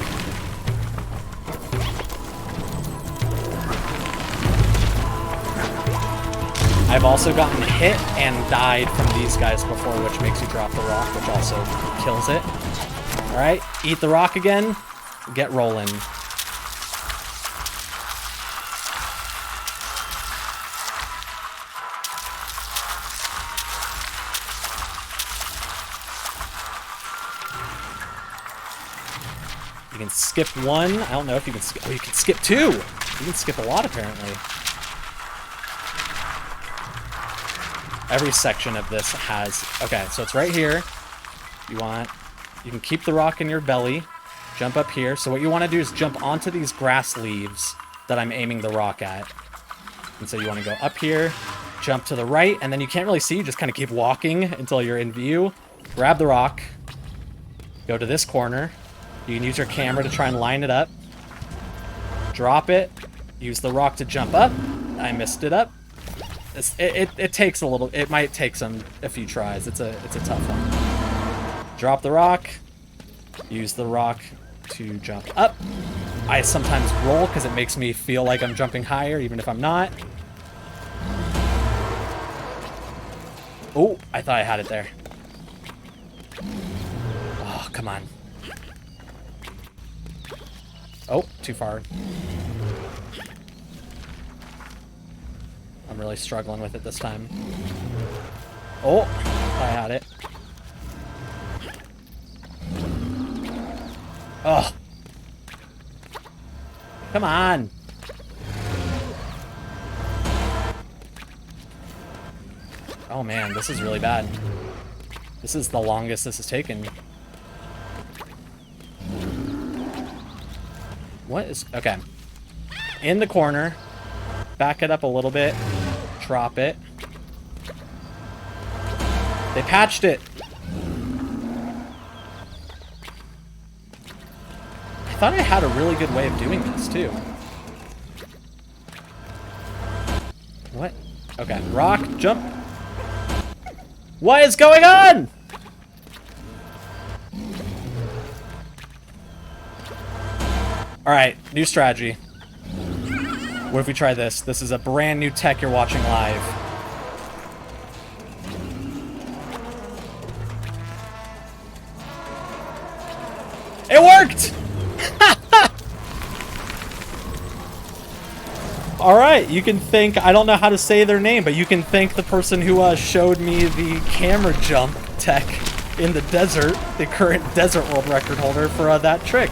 I've also gotten hit and died from these guys before, which makes you drop the rock, which also kills it. Alright, eat the rock again. Get rolling. You can skip one. I don't know if you can skip. Oh, you can skip two. You can skip a lot, apparently. Every section of this has... Okay, so it's right here. You can keep the rock in your belly. Jump up here. So what you want to do is jump onto these grass leaves that I'm aiming the rock at. And so you want to go up here, jump to the right, and then you can't really see. You just kind of keep walking until you're in view. Grab the rock. Go to this corner. You can use your camera to try and line it up. Drop it. Use the rock to jump up. I missed it up. It takes a little... It might take a few tries. It's a tough one. Drop the rock. Use the rock to jump up. I sometimes roll because it makes me feel like I'm jumping higher, even if I'm not. Oh, I thought I had it there. Oh, come on. Oh, too far. I'm really struggling with it this time. Oh, I had it. Oh. Come on. Oh man, this is really bad. This is the longest this has taken. What is... Okay. In the corner. Back it up a little bit. Drop it. They patched it. I thought I had a really good way of doing this, too. What? Okay. Rock. Jump. What is going on? Alright, new strategy. What if we try this? This is a brand new tech you're watching live. It worked! Alright, you can thank... I don't know how to say their name, but you can thank the person who showed me the camera jump tech in the desert, the current desert world record holder, for that trick.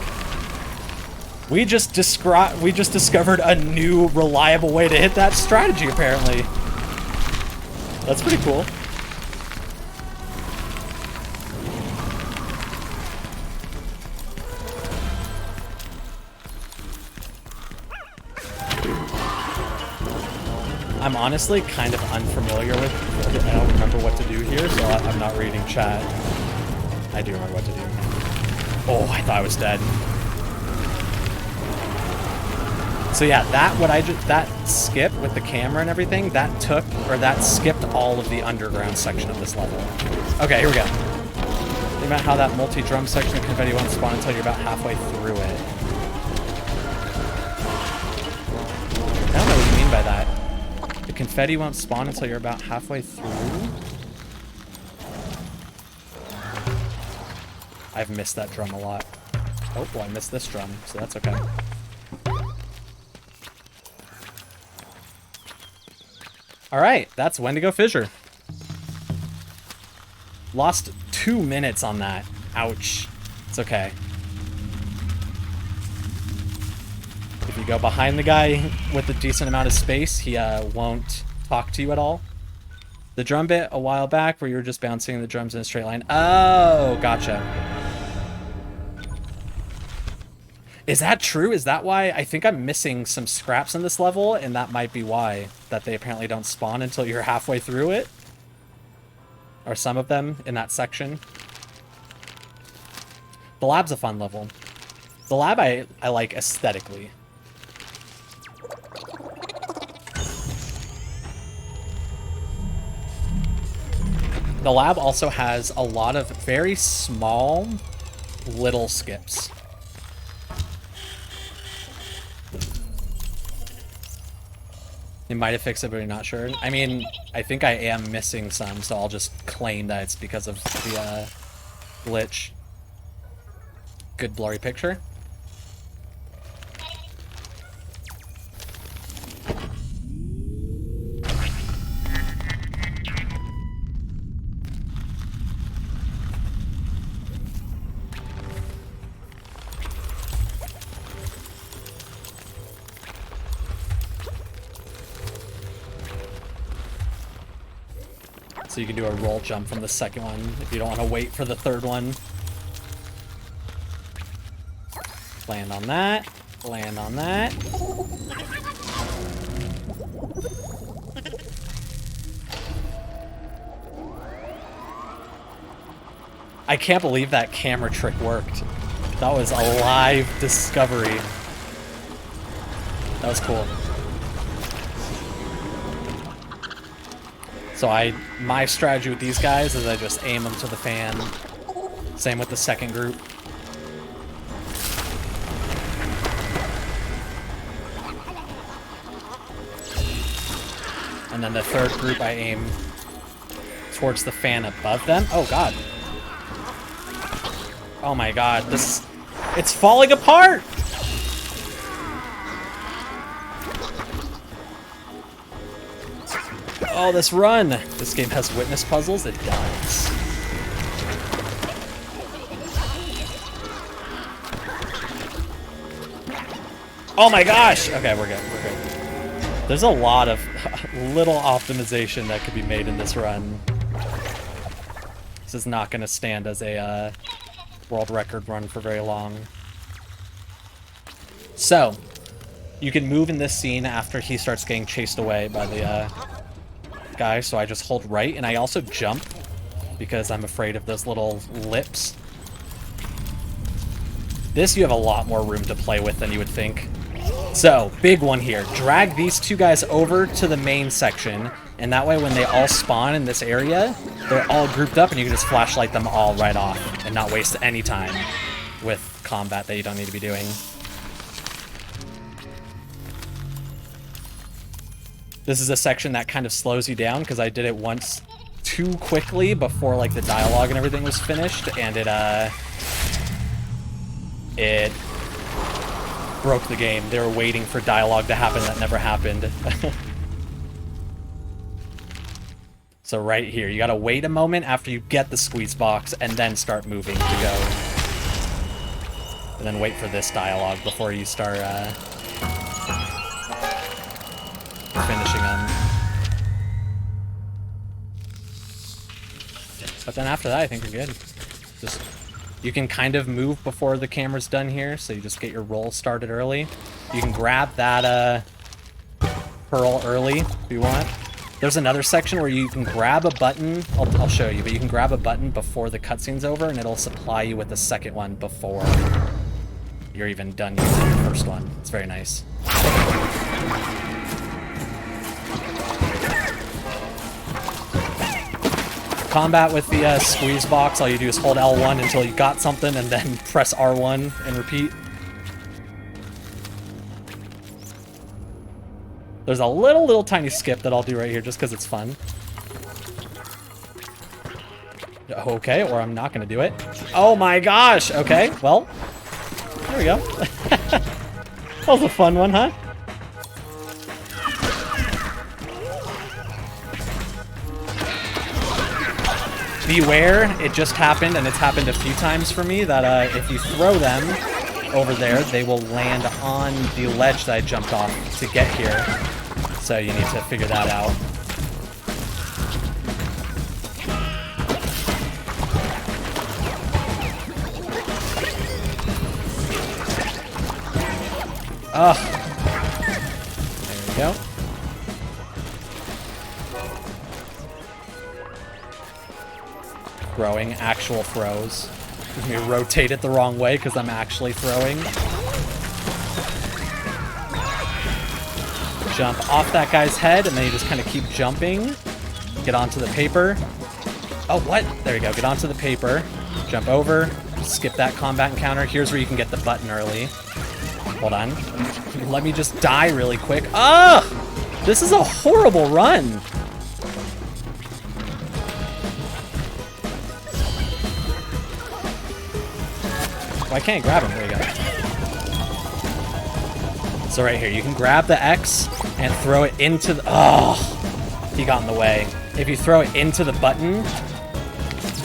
We just discovered a new reliable way to hit that strategy, apparently. That's pretty cool. I'm honestly kind of unfamiliar with it. I don't remember what to do here, so I'm not reading chat. I do remember what to do. Oh, I thought I was dead. So yeah, that skip with the camera and everything, that skipped all of the underground section of this level. Okay, here we go. Think about how that multi-drum section of confetti won't spawn until you're about halfway through it. I don't know what you mean by that. The confetti won't spawn until you're about halfway through? I've missed that drum a lot. Oh, well, I missed this drum, so that's okay. Alright, that's Wendigo Fissure. Lost 2 minutes on that. Ouch. It's okay. If you go behind the guy with a decent amount of space, he won't talk to you at all. The drum bit a while back where you were just bouncing the drums in a straight line. Oh, gotcha. Is that true? Is that why? I think I'm missing some scraps in this level, and that might be why. That they apparently don't spawn until you're halfway through it. Or some of them in that section. The lab's a fun level. The lab I like aesthetically. The lab also has a lot of very small, little skips. They might have fixed it, but you're not sure. I mean, I think I am missing some, so I'll just claim that it's because of the glitch. Good blurry picture. So you can do a roll jump from the second one if you don't want to wait for the third one. Land on that. Land on that. I can't believe that camera trick worked. That was a live discovery. That was cool. So my strategy with these guys is I just aim them to the fan. Same with the second group. And then the third group I aim towards the fan above them. Oh god. Oh my god, it's falling apart! Oh, this run! This game has witness puzzles? It does. Oh my gosh! Okay, we're good, we're good. There's a lot of little optimization that could be made in this run. This is not going to stand as a world record run for very long. So, you can move in this scene after he starts getting chased away by the guy, so I just hold right, and I also jump because I'm afraid of those little lips. This you have a lot more room to play with than you would think. So, big one here. Drag these two guys over to the main section, and that way when they all spawn in this area, they're all grouped up and you can just flashlight them all right off and not waste any time with combat that you don't need to be doing. This is a section that kind of slows you down because I did it once too quickly before like the dialogue and everything was finished, and it broke the game. They were waiting for dialogue to happen that never happened. So right here, you gotta wait a moment after you get the squeeze box and then start moving to go. And then wait for this dialogue before you start finishing them. But then after that, I think you're good. Just, you can kind of move before the camera's done here, so you just get your roll started early. You can grab that pearl early if you want. There's another section where you can grab a button. I'll show you, but you can grab a button before the cutscene's over, and it'll supply you with the second one before you're even done using the first one. It's very nice. Combat with the squeeze box, all you do is hold L1 until you got something, and then press R1 and repeat. There's a little tiny skip that I'll do right here just because it's fun. Okay, or I'm not going to do it. Oh my gosh! Okay, well, there we go. That was a fun one, huh? Beware, it just happened, and it's happened a few times for me, that if you throw them over there, they will land on the ledge that I jumped off to get here. So you need to figure that out. Ugh. There we go. Throwing, actual throws. Let me rotate it the wrong way because I'm actually throwing. Jump off that guy's head, and then you just kind of keep jumping. Get onto the paper. Oh, what? There you go. Get onto the paper. Jump over. Skip that combat encounter. Here's where you can get the button early. Hold on. Let me just die really quick. Ah! This is a horrible run. Why can't I grab him? There you go. So right here, you can grab the X and throw it into the... Oh! He got in the way. If you throw it into the button,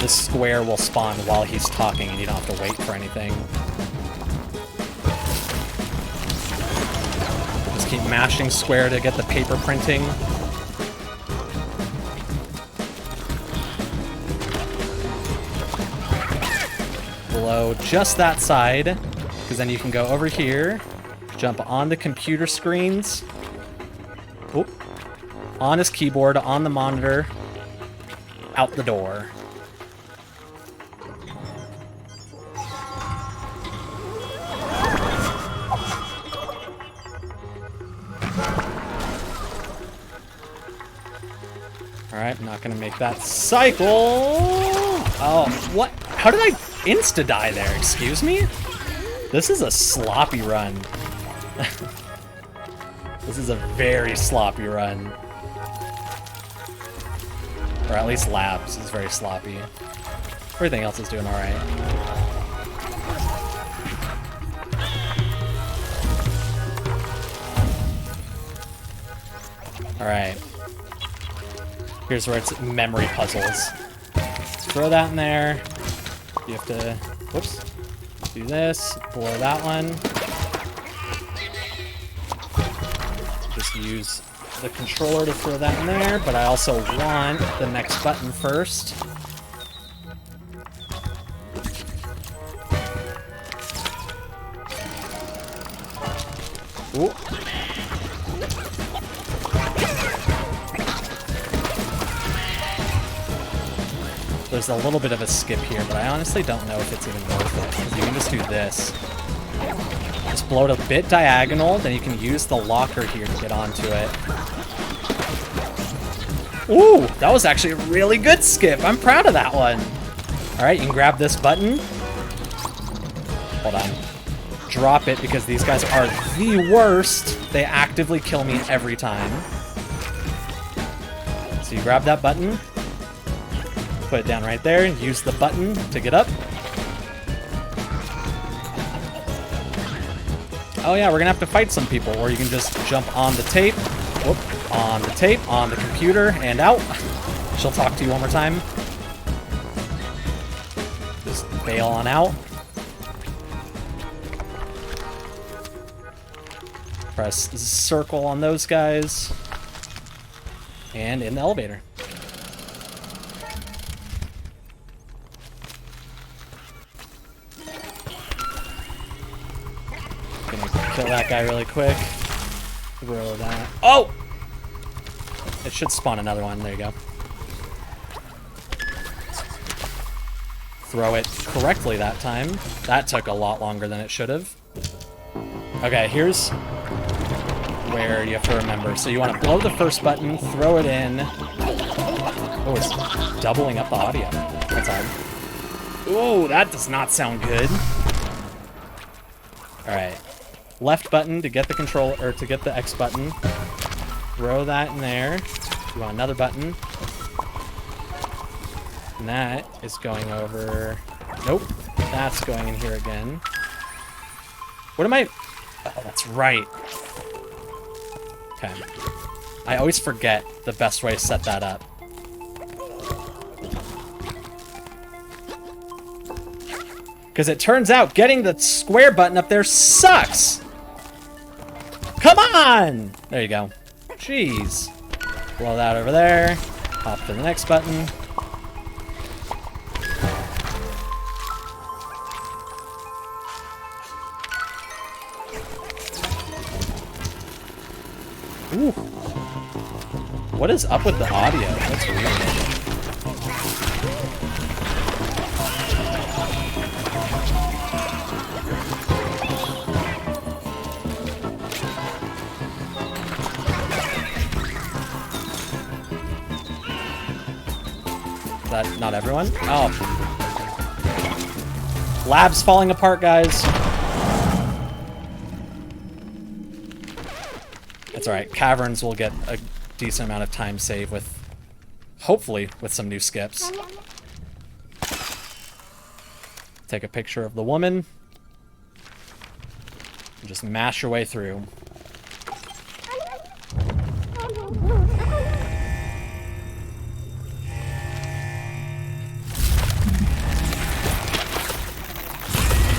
the square will spawn while he's talking and you don't have to wait for anything. Just keep mashing square to get the paper printing. Blow just that side, because then you can go over here, jump on the computer screens, oop, on his keyboard, on the monitor, out the door. Alright, I'm not gonna make that cycle. Oh, what? How did I insta-die there? Excuse me? This is a sloppy run. This is a very sloppy run. Or at least Labs is very sloppy. Everything else is doing alright. Alright. Here's where it's memory puzzles. Let's throw that in there. You have to, whoops, do this, blow that one. Just use the controller to throw that in there, but I also want the next button first. Ooh. There's a little bit of a skip here, but I honestly don't know if it's even worth it, because you can just do this. Just blow it a bit diagonal, then you can use the locker here to get onto it. Ooh, that was actually a really good skip. I'm proud of that one. All right, you can grab this button. Hold on. Drop it, because these guys are the worst. They actively kill me every time. So you grab that button. Put it down right there, and use the button to get up. Oh yeah, we're gonna have to fight some people, or you can just jump on the tape, whoop, on the tape, on the computer, and out. She'll talk to you one more time. Just bail on out. Press circle on those guys. And in the elevator. Kill that guy really quick. Throw that. Oh! It should spawn another one. There you go. Throw it correctly that time. That took a lot longer than it should have. Okay, here's where you have to remember. So you want to blow the first button, throw it in. Oh, it's doubling up the audio. That's odd. Oh, that does not sound good. All right. Left button to get the control, or to get the X button. Throw that in there. You want another button. And that is going over. Nope. That's going in here again. What am I? Oh, that's right. Okay. I always forget the best way to set that up. Because it turns out getting the square button up there sucks. Come on! There you go. Jeez. Blow that over there. Hop to the next button. Ooh. What is up with the audio? That's weird. Is that not everyone? Oh. Lab's falling apart, guys. It's alright. Caverns will get a decent amount of time save with, hopefully, with some new skips. Take a picture of the woman. And just mash your way through.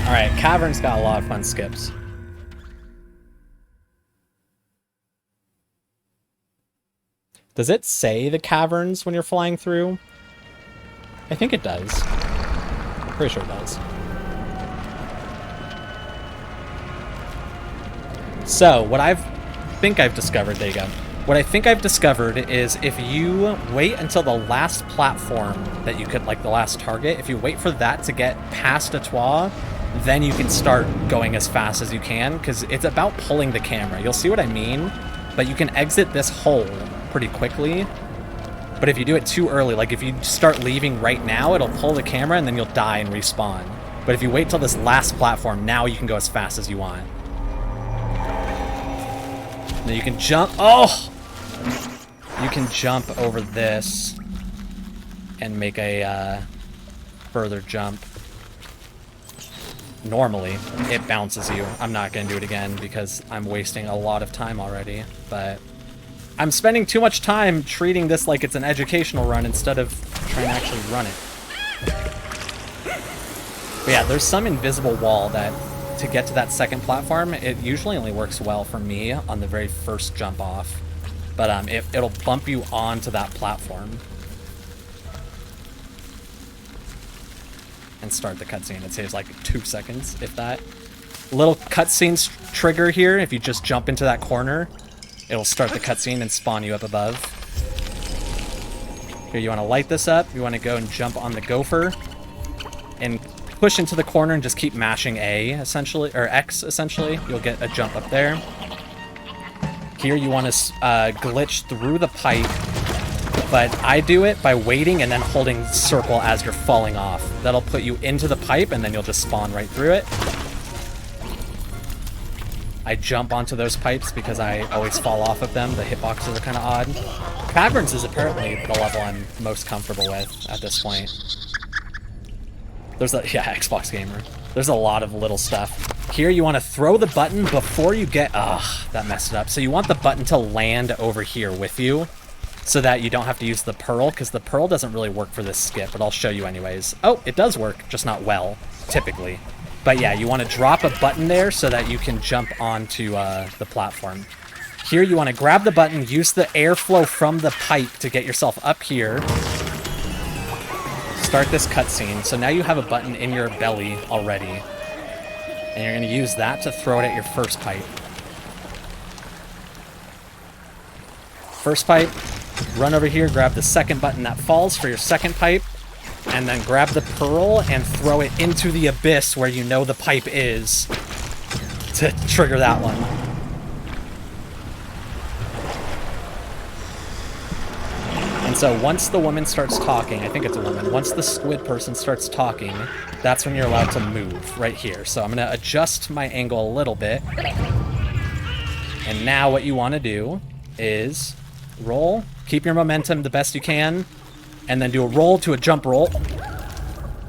Alright, Cavern's got a lot of fun skips. Does it say the caverns when you're flying through? I think it does. Pretty sure it does. So, what I think I've discovered, there you go. What I think I've discovered is if you wait until the last platform that you could, like the last target, if you wait for that to get past a toit, then you can start going as fast as you can, because it's about pulling the camera. You'll see what I mean, but you can exit this hole pretty quickly. But if you do it too early, like if you start leaving right now, it'll pull the camera and then you'll die and respawn. But if you wait till this last platform, now you can go as fast as you want. Now you can jump. Oh! You can jump over this and make a further jump. Normally, it bounces you. I'm not going to do it again because I'm wasting a lot of time already, but I'm spending too much time treating this like it's an educational run instead of trying to actually run it. But yeah, there's some invisible wall that, to get to that second platform, it usually only works well for me on the very first jump off. But it'll bump you onto that platform. And start the cutscene. It saves like 2 seconds, if that. Little cutscene trigger here, if you just jump into that corner, it'll start the cutscene and spawn you up above. Here, you want to light this up. You want to go and jump on the gopher. And push into the corner and just keep mashing A, essentially, or X, essentially. You'll get a jump up there. Here, you want to glitch through the pipe. But I do it by waiting and then holding circle as you're falling off. That'll put you into the pipe and then you'll just spawn right through it. I jump onto those pipes because I always fall off of them. The hitboxes are kind of odd. Caverns is apparently the level I'm most comfortable with at this point. There's a, yeah, Xbox Gamer. There's a lot of little stuff. Here you want to throw the button before you get, that messed it up. So you want the button to land over here with you, so that you don't have to use the pearl, because the pearl doesn't really work for this skip, but I'll show you anyways. Oh, it does work, just not well, typically. But yeah, you want to drop a button there so that you can jump onto the platform. Here you want to grab the button, use the airflow from the pipe to get yourself up here. Start this cutscene. So now you have a button in your belly already. And you're going to use that to throw it at your first pipe. First pipe. Run over here, grab the second button that falls for your second pipe, and then grab the pearl and throw it into the abyss where you know the pipe is to trigger that one. And so once the woman starts talking, I think it's a woman, once the squid person starts talking, that's when you're allowed to move right here. So I'm going to adjust my angle a little bit. And now what you want to do is roll, keep your momentum the best you can, and then do a roll to a jump roll,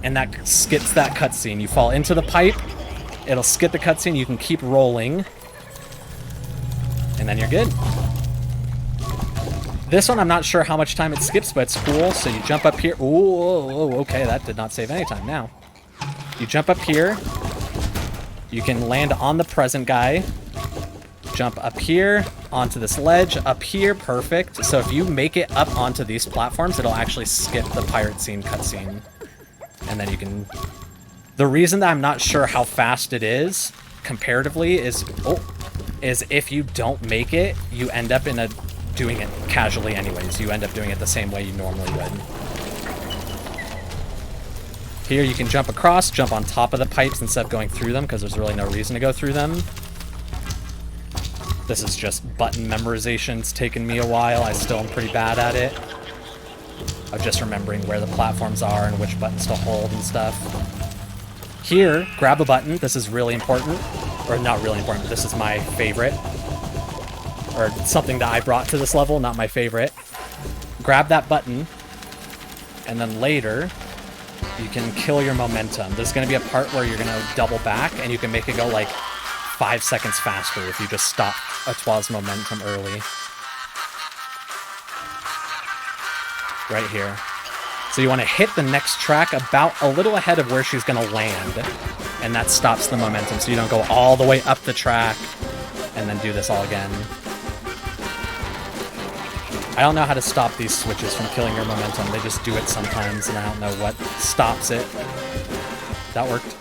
and that skips that cutscene. You fall into the pipe, it'll skip the cutscene, you can keep rolling, and then you're good. This one I'm not sure how much time it skips, but it's cool. So you jump up here. Ooh, okay, that did not save any time now. You jump up here, you can land on the present guy, jump up here, onto this ledge, up here, perfect. So if you make it up onto these platforms, it'll actually skip the pirate scene cutscene. And then you can... The reason that I'm not sure how fast it is, comparatively, is if you don't make it, you end up doing it casually anyways. You end up doing it the same way you normally would. Here you can jump across, jump on top of the pipes instead of going through them, because there's really no reason to go through them. This is just button memorization. It's taken me a while. I still am pretty bad at it. of just remembering where the platforms are and which buttons to hold and stuff. Here, grab a button. This is really important. Or not really important, but this is my favorite. Or something that I brought to this level, not my favorite. Grab that button, and then later, you can kill your momentum. There's going to be a part where you're going to double back, and you can make it go like 5 seconds faster if you just stop Atoi's momentum early. Right here. So you want to hit the next track about a little ahead of where she's going to land, and that stops the momentum, so you don't go all the way up the track and then do this all again. I don't know how to stop these switches from killing your momentum. They just do it sometimes, and I don't know what stops it. That worked.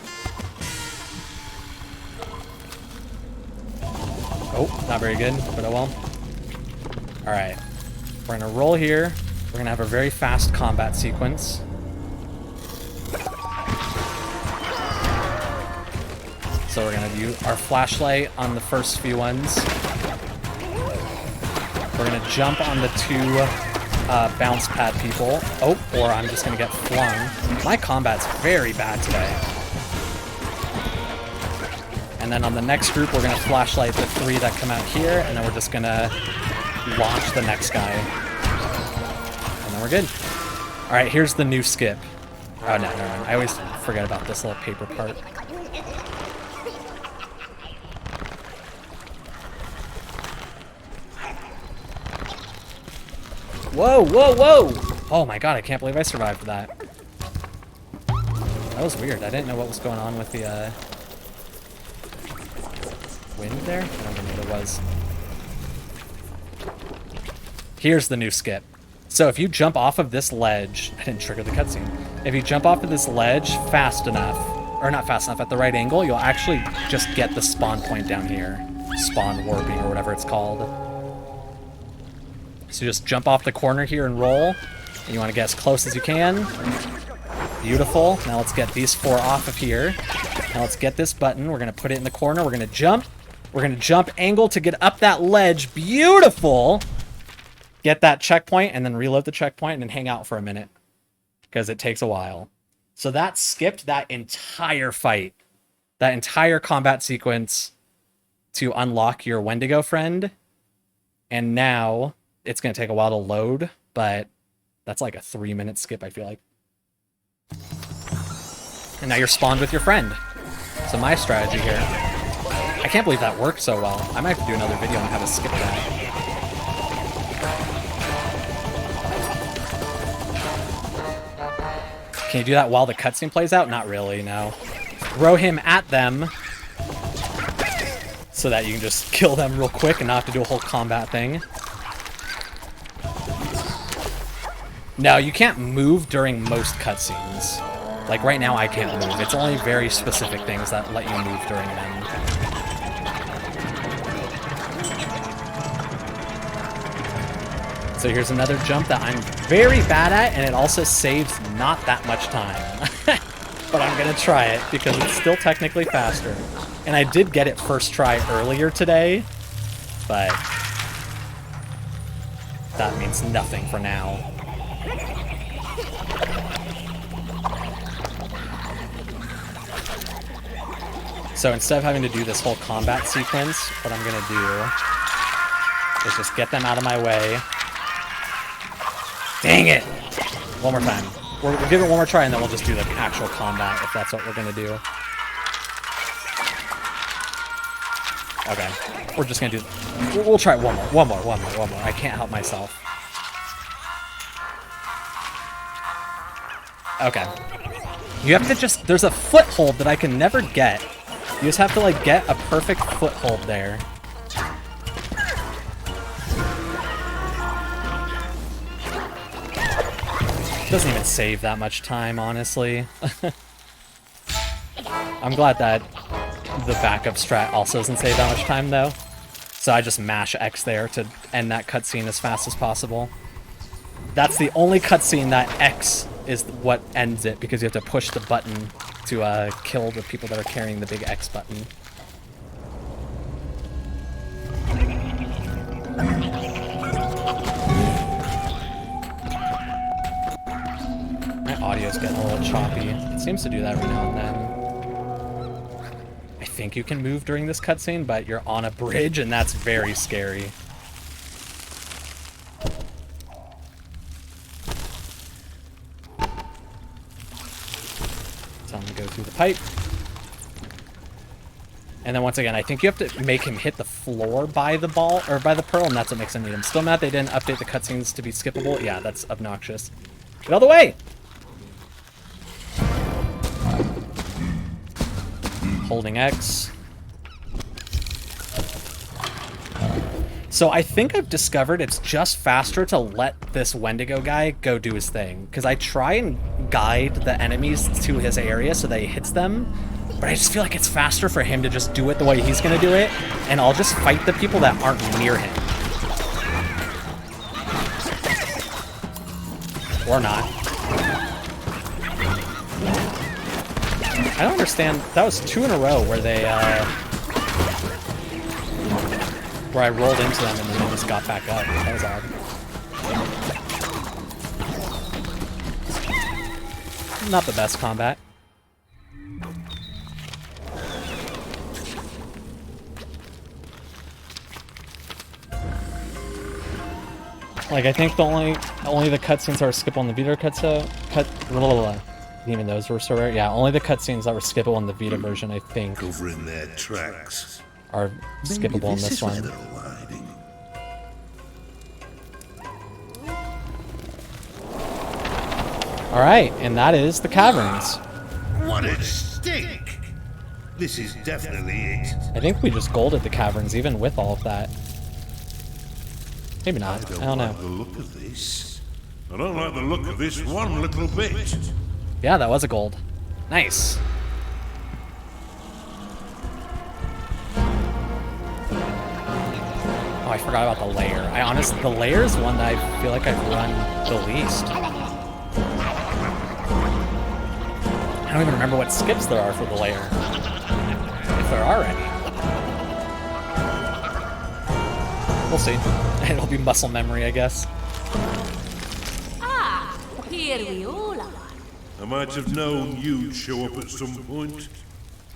Oh, not very good, but oh well. Alright. We're gonna roll here. We're gonna have a very fast combat sequence. So we're gonna do our flashlight on the first few ones. We're gonna jump on the 2 bounce pad people. Oh, or I'm just gonna get flung. My combat's very bad today. And then on the next group, we're gonna flashlight the 3 that come out here, and then we're just gonna launch the next guy. And then we're good. All right, here's the new skip. Oh, no, never mind. I always forget about this little paper part. Whoa, whoa, whoa! Oh my god, I can't believe I survived that. That was weird. I didn't know what was going on with the, wind there? I don't know what it was. Here's the new skip. So if you jump off of this ledge... I didn't trigger the cutscene. If you jump off of this ledge fast enough, or not fast enough, at the right angle, you'll actually just get the spawn point down here. Spawn warping, or whatever it's called. So just jump off the corner here and roll. And you want to get as close as you can. Beautiful. Now let's get these 4 off of here. Now let's get this button. We're going to put it in the corner. We're going to jump. We're going to jump angle to get up that ledge. Beautiful. Get that checkpoint and then reload the checkpoint and hang out for a minute. Because it takes a while. So that skipped that entire fight. That entire combat sequence to unlock your Wendigo friend. And now... it's going to take a while to load, but that's like a 3-minute skip, I feel like. And now you're spawned with your friend. So my strategy here... I can't believe that worked so well. I might have to do another video on how to skip that. Can you do that while the cutscene plays out? Not really, no. Throw him at them so that you can just kill them real quick and not have to do a whole combat thing. No, you can't move during most cutscenes. Like right now I can't move. It's only very specific things that let you move during them. So here's another jump that I'm very bad at, and it also saves not that much time. But I'm gonna try it because it's still technically faster. And I did get it first try earlier today, but that means nothing for now. So instead of having to do this whole combat sequence, what I'm gonna do is just get them out of my way. Dang it! One more time. We'll give it one more try and then we'll just do the actual combat if that's what we're gonna do. Okay. We're just gonna do... We'll try it one more. I can't help myself. Okay. You have to just... There's a foothold that I can never get. You just have to, like, get a perfect foothold there. Doesn't even save that much time, honestly. I'm glad that the backup strat also doesn't save that much time, though. So I just mash X there to end that cutscene as fast as possible. That's the only cutscene that X is what ends it, because you have to push the button to kill the people that are carrying the big X button. audio's getting a little choppy. It seems to do that every now and then. I think you can move during this cutscene, but you're on a bridge, and that's very scary. So I'm gonna go through the pipe. And then once again, I think you have to make him hit the floor by the ball, or by the pearl, and that's what makes him need him. Still mad they didn't update the cutscenes to be skippable. Yeah, that's obnoxious. Get out of the way! Holding X. So I think I've discovered it's just faster to let this Wendigo guy go do his thing. Because I try and guide the enemies to his area so that he hits them, but I just feel like it's faster for him to just do it the way he's gonna do it, and I'll just fight the people that aren't near him. Or not. I don't understand. That was 2 in a row where they, where I rolled into them and then they just got back up. That was odd. Not the best combat. Like, I think only the cutscenes are skippable on the Vita even those were so rare. Yeah, only the cutscenes that were skippable in the Vita version, I think, Covering their tracks. Are skippable in this one. Alright, and that is the caverns. What a stink! This is definitely it. I think we just golded the caverns even with all of that. Maybe not. I don't know. Like the look of this. I don't like the look of this one little bit. Yeah, that was a gold. Nice. Oh, I forgot about the layer. The layer is one that I feel like I've run the least. I don't even remember what skips there are for the layer. If there are any. We'll see. It'll be muscle memory, I guess. Ah, here we all are. I might have known you'd show up at some point.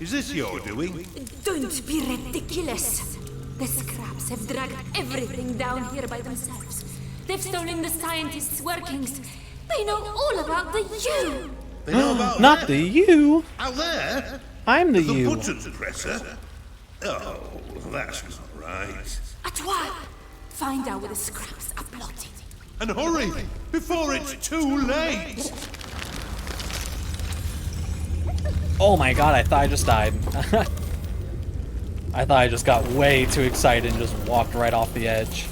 Is this your doing? Don't be ridiculous. The scraps have dragged everything down here by themselves. They've stolen the scientists' workings. They know all about the U. They know about Not that? the U. Out there? I'm the The U. button presser? Oh, that's not right. At what? Find out where the scraps are plotted. And hurry, before it's too late! Oh my god, I thought I just died. I thought I just got way too excited and just walked right off the edge.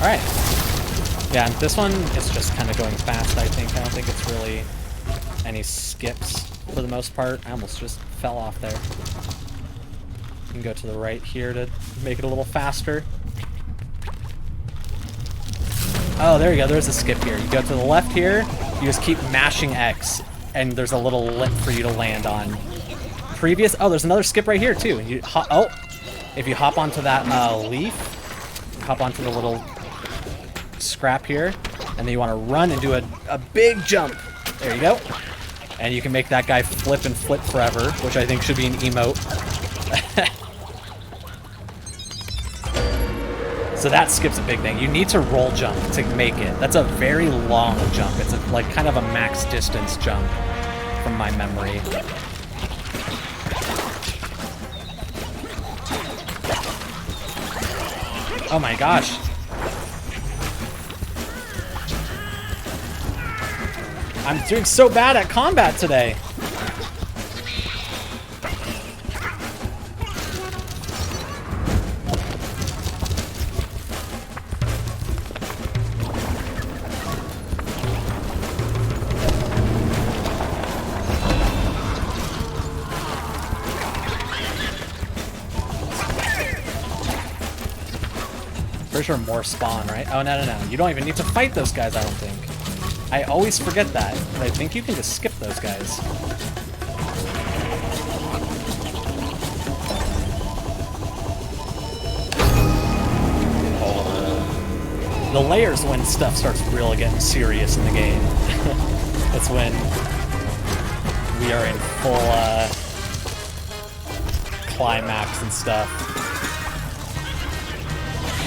Alright. Yeah, and this one is just kind of going fast, I think. I don't think it's really any skips for the most part. I almost just fell off there. You can go to the right here to make it a little faster. Oh, there you go. There's a skip here. You go to the left here, you just keep mashing X, and there's a little lip for you to land on. Oh, there's another skip right here, too. If you hop onto that leaf, hop onto the little scrap here, and then you want to run and do a big jump. There you go. And you can make that guy flip and flip forever, which I think should be an emote. So that skips a big thing. You need to roll jump to make it. That's a very long jump. It's like kind of a max distance jump from my memory. Oh my gosh. I'm doing so bad at combat today. For sure more spawn, right? Oh, no. You don't even need to fight those guys, I don't think. I always forget that, but I think you can just skip those guys. The layers when stuff starts really getting serious in the game. That's when we are in full climax and stuff.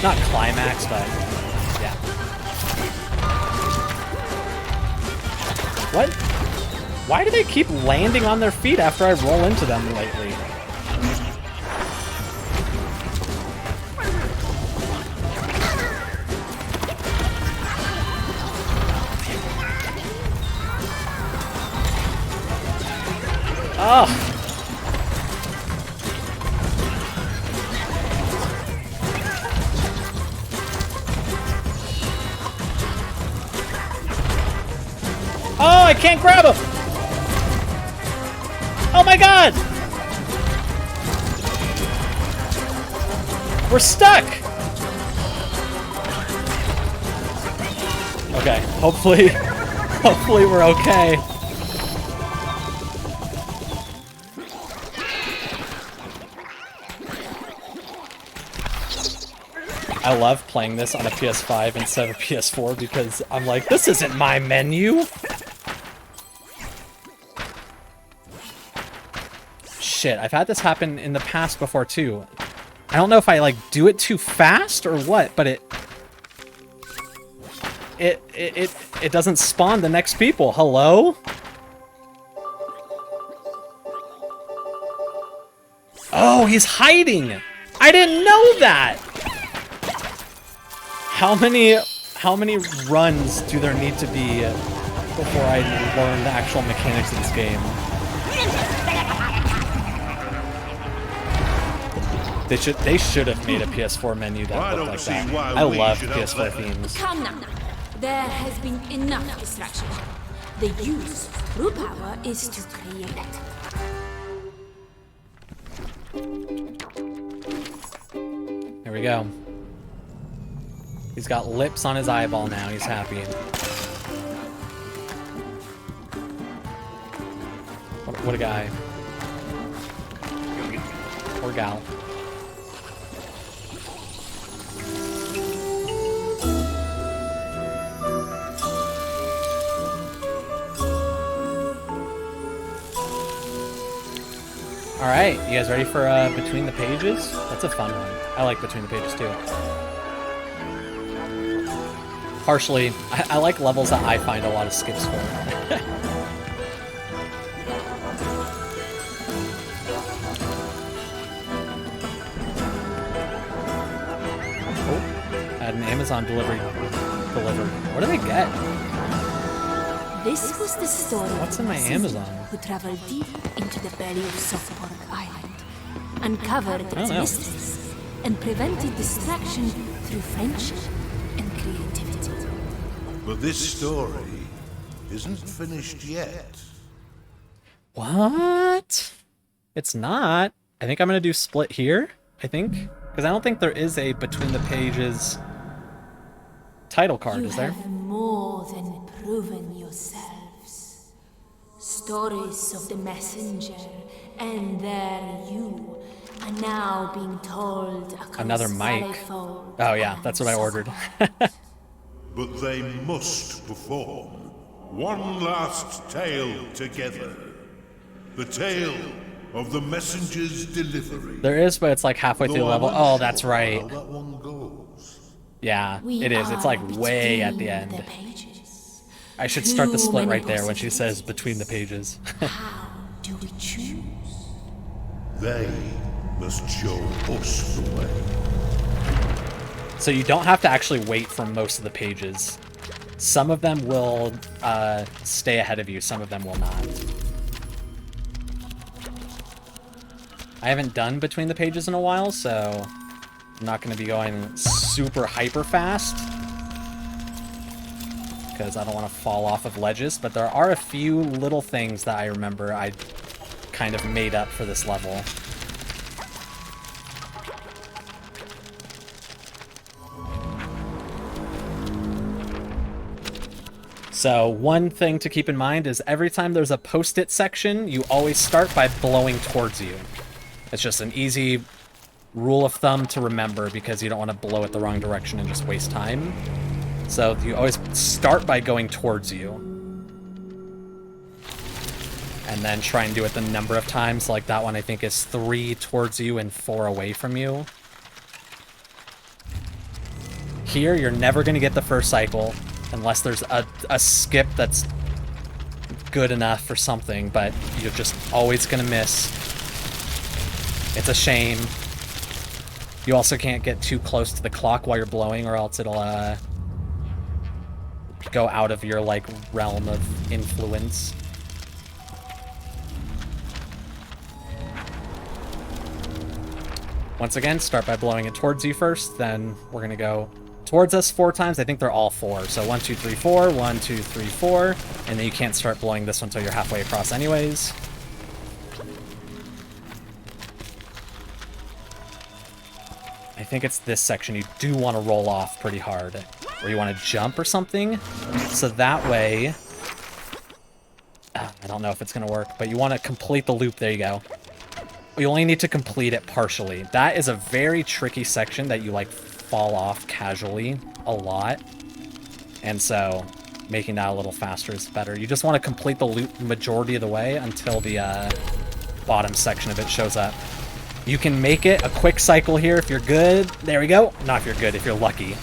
Not climax, but yeah. What? Why do they keep landing on their feet after I roll into them lately? Oh! Oh, I can't grab him! Oh my god! We're stuck! Okay, hopefully we're okay. I love playing this on a PS5 instead of a PS4 because I'm like, this isn't my menu! Shit, I've had this happen in the past before too. I don't know if I like do it too fast or what, but it doesn't spawn the next people. Hello? Oh, he's hiding! I didn't know that! How many runs do there need to be before I learn the actual mechanics of this game? They should have made a PS4 menu that looked like that. I love PS4 themes. Come now. There has been enough distraction. The use of true power is to create. Here we go. He's got lips on his eyeball now. He's happy. What a guy. Or gal. Alright, you guys ready for Between the Pages? That's a fun one. I like Between the Pages too. Partially, I like levels that I find a lot of skips for. Oh, had an Amazon delivery delivered. What do they get? This was the story What's of in my a Amazon? who traveled deep into the belly of Southport Island, uncovered its know. mysteries, and prevented distraction through friendship and creativity. But this story isn't finished yet. What? It's not. I think I'm gonna do split here, I think. Because I don't think there is a Between the Pages title card, You is there? have more than proven yourselves. Stories of the messenger and their you are now being told across Another mic. Valleyfold Oh yeah, and that's what I ordered. Southport. But they must perform one last tale together. The tale of the messenger's delivery. There is, but it's like halfway through the Though level. I'm Oh, unsure that's right. how that one goes. Yeah, We it is. It's are like way at the between end. the pages. I should start the Too split many right there when she says possibilities. Between the Pages. How do we choose? They must show us the way. So you don't have to actually wait for most of the pages. Some of them will stay ahead of you, some of them will not. I haven't done Between the Pages in a while, so I'm not going to be going super hyper fast. Because I don't want to fall off of ledges, but there are a few little things that I remember I kind of made up for this level. So one thing to keep in mind is every time there's a post-it section, you always start by blowing towards you. It's just an easy rule of thumb to remember because you don't want to blow it the wrong direction and just waste time. So you always start by going towards you. And then try and do it the number of times. Like that one I think is 3 towards you and 4 away from you. Here, you're never going to get the first cycle unless there's a skip that's good enough for something, but you're just always going to miss. It's a shame. You also can't get too close to the clock while you're blowing, or else it'll go out of your like realm of influence. Once again, start by blowing it towards you first, then we're gonna go towards us 4 times. I think they're all 4. So 1, 2, 3, 4, 1, 2, 3, 4, and then you can't start blowing this one until you're halfway across anyways. I think it's this section you do want to roll off pretty hard, or you want to jump or something, so that way, I don't know if it's going to work, but you want to complete the loop. There you go. You only need to complete it partially. That is a very tricky section that you like fall off casually a lot, and so making that a little faster is better. You just want to complete the loop majority of the way until the bottom section of it shows up. You can make it a quick cycle here if you're good. There we go. Not if you're good, if you're lucky.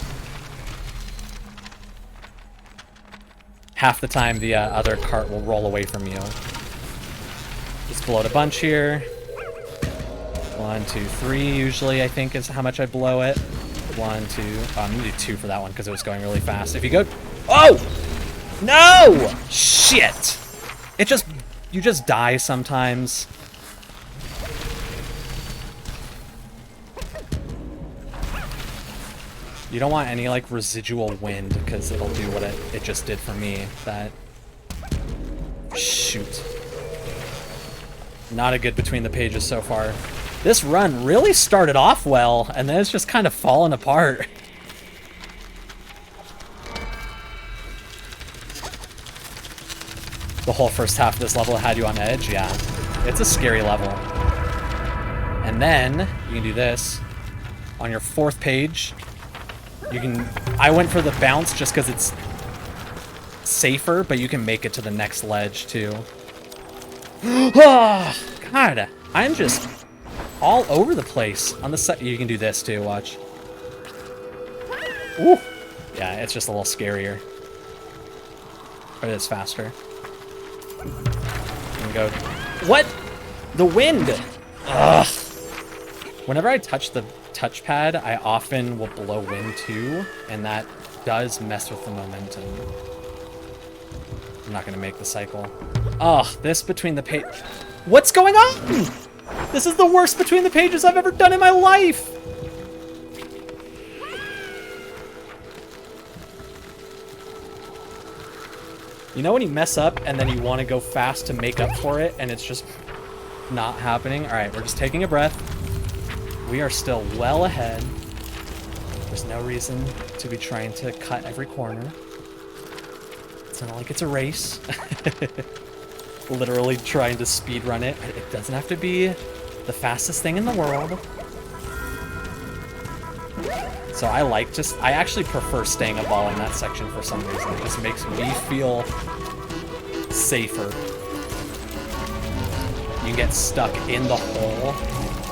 Half the time the other cart will roll away from you. Just blow it a bunch here. 1, 2, 3 usually I think is how much I blow it. 1, 2. Oh, I'm gonna do 2 for that one because it was going really fast. If you go... Oh! No! Shit! It just... You just die sometimes. You don't want any, like, residual wind, because it'll do what it just did for me. That... Shoot. Not a good between the pages so far. This run really started off well, and then it's just kind of fallen apart. The whole first half of this level had you on edge, yeah. It's a scary level. And then, you can do this. On your 4th page... You can... I went for the bounce just because it's safer, but you can make it to the next ledge, too. Oh, God, I'm just all over the place. On the set, you can do this, too, watch. Ooh. Yeah, it's just a little scarier. But it's faster. You can go... What? The wind! Ugh. Whenever I touch the touchpad, I often will blow wind too, and that does mess with the momentum. I'm not gonna make the cycle. Oh, this between the page... What's going on? This is the worst between the pages I've ever done in my life! You know when you mess up and then you want to go fast to make up for it, and it's just not happening? Alright, we're just taking a breath. We are still well ahead. There's no reason to be trying to cut every corner. It's not like it's a race. Literally trying to speedrun it. It doesn't have to be the fastest thing in the world. So I actually prefer staying a ball in that section for some reason. It just makes me feel safer. You get stuck in the hole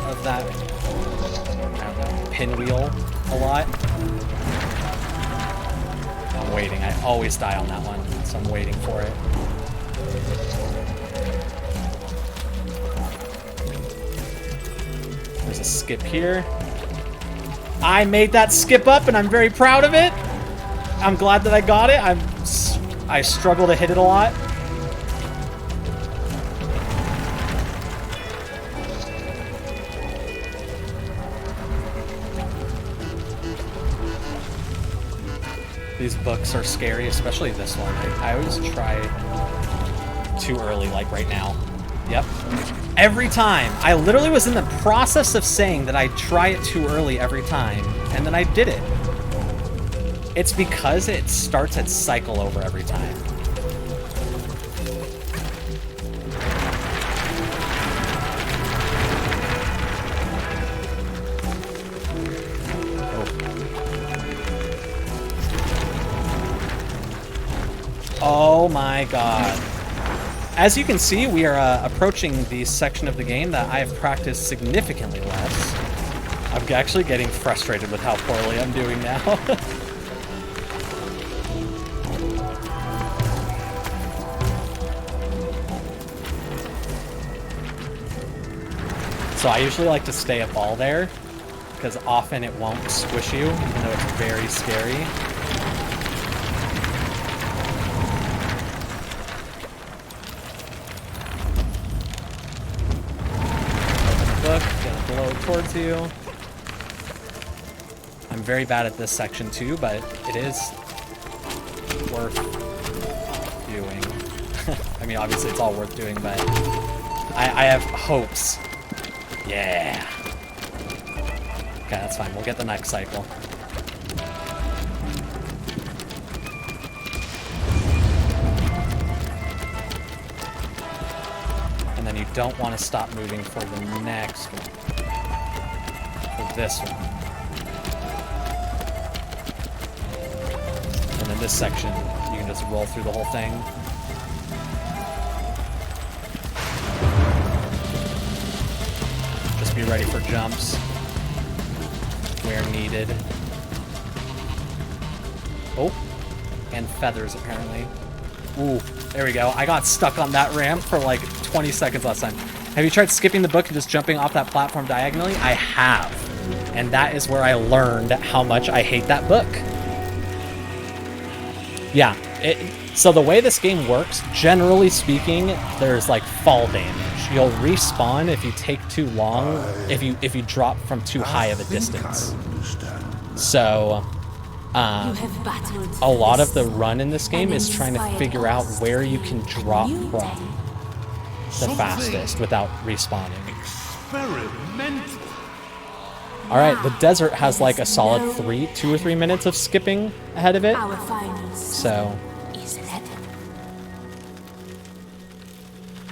of that, I don't know, pinwheel a lot. I'm waiting. I always die on that one, so I'm waiting for it. There's a skip here. I made that skip up, and I'm very proud of it. I'm glad that I got it. I struggle to hit it a lot. These books are scary, especially this one. I always try too early, like right now. Yep. Every time. I literally was in the process of saying that I try it too early every time, and then I did it. It's because it starts its cycle over every time. Oh my god. As you can see, we are approaching the section of the game that I have practiced significantly less. I'm actually getting frustrated with how poorly I'm doing now. So I usually like to stay a ball there, because often it won't squish you, even though it's very scary. Open the book, gonna blow it towards you. I'm very bad at this section too, but it is worth doing. I mean, obviously it's all worth doing, but I have hopes. Yeah. Okay, that's fine. We'll get the next cycle. And then you don't want to stop moving for the next one. For this one. And then this section, you can just roll through the whole thing. Be ready for jumps where needed. Oh, and feathers apparently. Ooh, there we go. I got stuck on that ramp for like 20 seconds last time. Have you tried skipping the book and just jumping off that platform diagonally? I have. And that is where I learned how much I hate that book. Yeah, so the way this game works, generally speaking, there's like fall damage. You'll respawn if you take too long, if you drop from too high of a distance. So, a lot of the run in this game is trying to figure out where you can drop from the fastest without respawning. Alright, the desert has like a solid 2 or 3 minutes of skipping ahead of it. So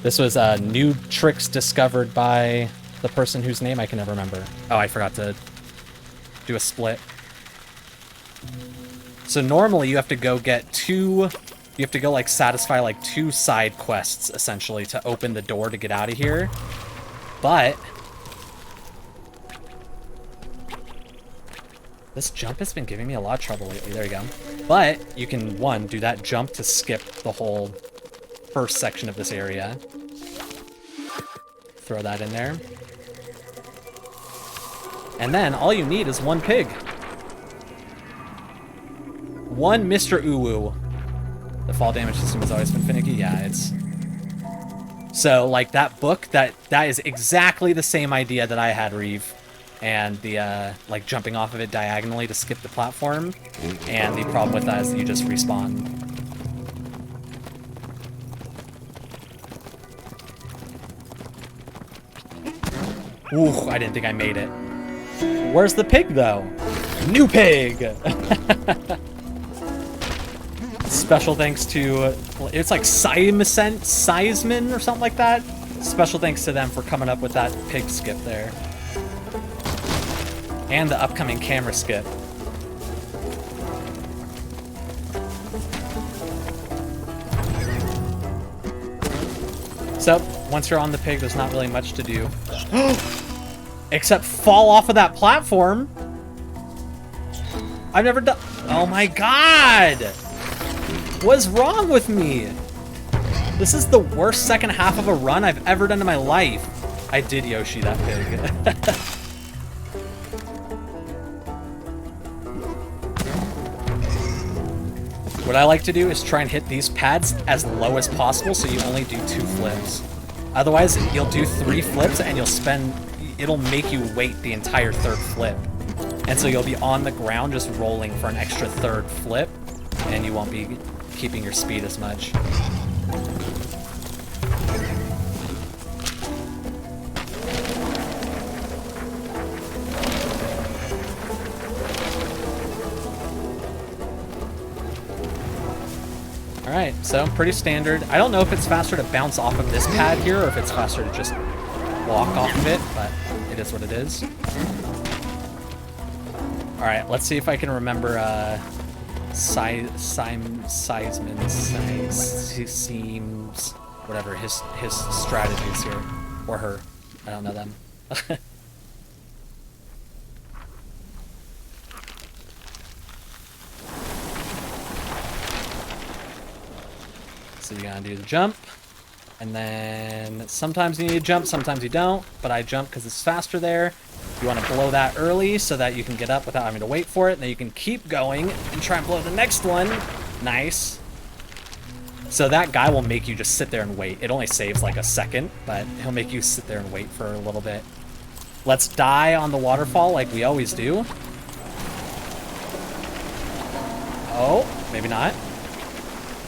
this was new tricks discovered by the person whose name I can never remember. Oh, I forgot to do a split. So normally you have to go get you have to go like satisfy like 2 side quests essentially to open the door to get out of here. But this jump has been giving me a lot of trouble lately. There you go. But you can, one, do that jump to skip the whole first section of this area. Throw that in there. And then all you need is 1 pig. 1 Mr. Uwu. The fall damage system has always been finicky. Yeah, it's... So, like, that book, that is exactly the same idea that I had, Reeve. And the, like, jumping off of it diagonally to skip the platform. And the problem with that is that you just respawn. Ooh, I didn't think I made it. Where's the pig, though? New pig! Special thanks to... It's like Seisman or something like that. Special thanks to them for coming up with that pig skip there. And the upcoming camera skip. So, once you're on the pig, there's not really much to do. Except fall off of that platform. I've never done... Oh my god! What's wrong with me? This is the worst second half of a run I've ever done in my life. I did Yoshi that pig. What I like to do is try and hit these pads as low as possible so you only do 2 flips. Otherwise, you'll do 3 flips and it'll make you wait the entire 3rd flip. And so you'll be on the ground just rolling for an extra 3rd flip, and you won't be keeping your speed as much. Alright, so pretty standard. I don't know if it's faster to bounce off of this pad here or if it's faster to just walk off of it, but it is what it is. Alright, let's see if I can remember seems whatever his strategies here, or her. I don't know them. So you gotta do the jump, and then sometimes you need to jump, sometimes you don't, but I jump because it's faster there. You want to blow that early so that you can get up without having to wait for it, and then you can keep going and try and blow the next one. Nice. So that guy will make you just sit there and wait. It only saves like a second, but he'll make you sit there and wait for a little bit. Let's die on the waterfall like we always do. Oh, maybe not.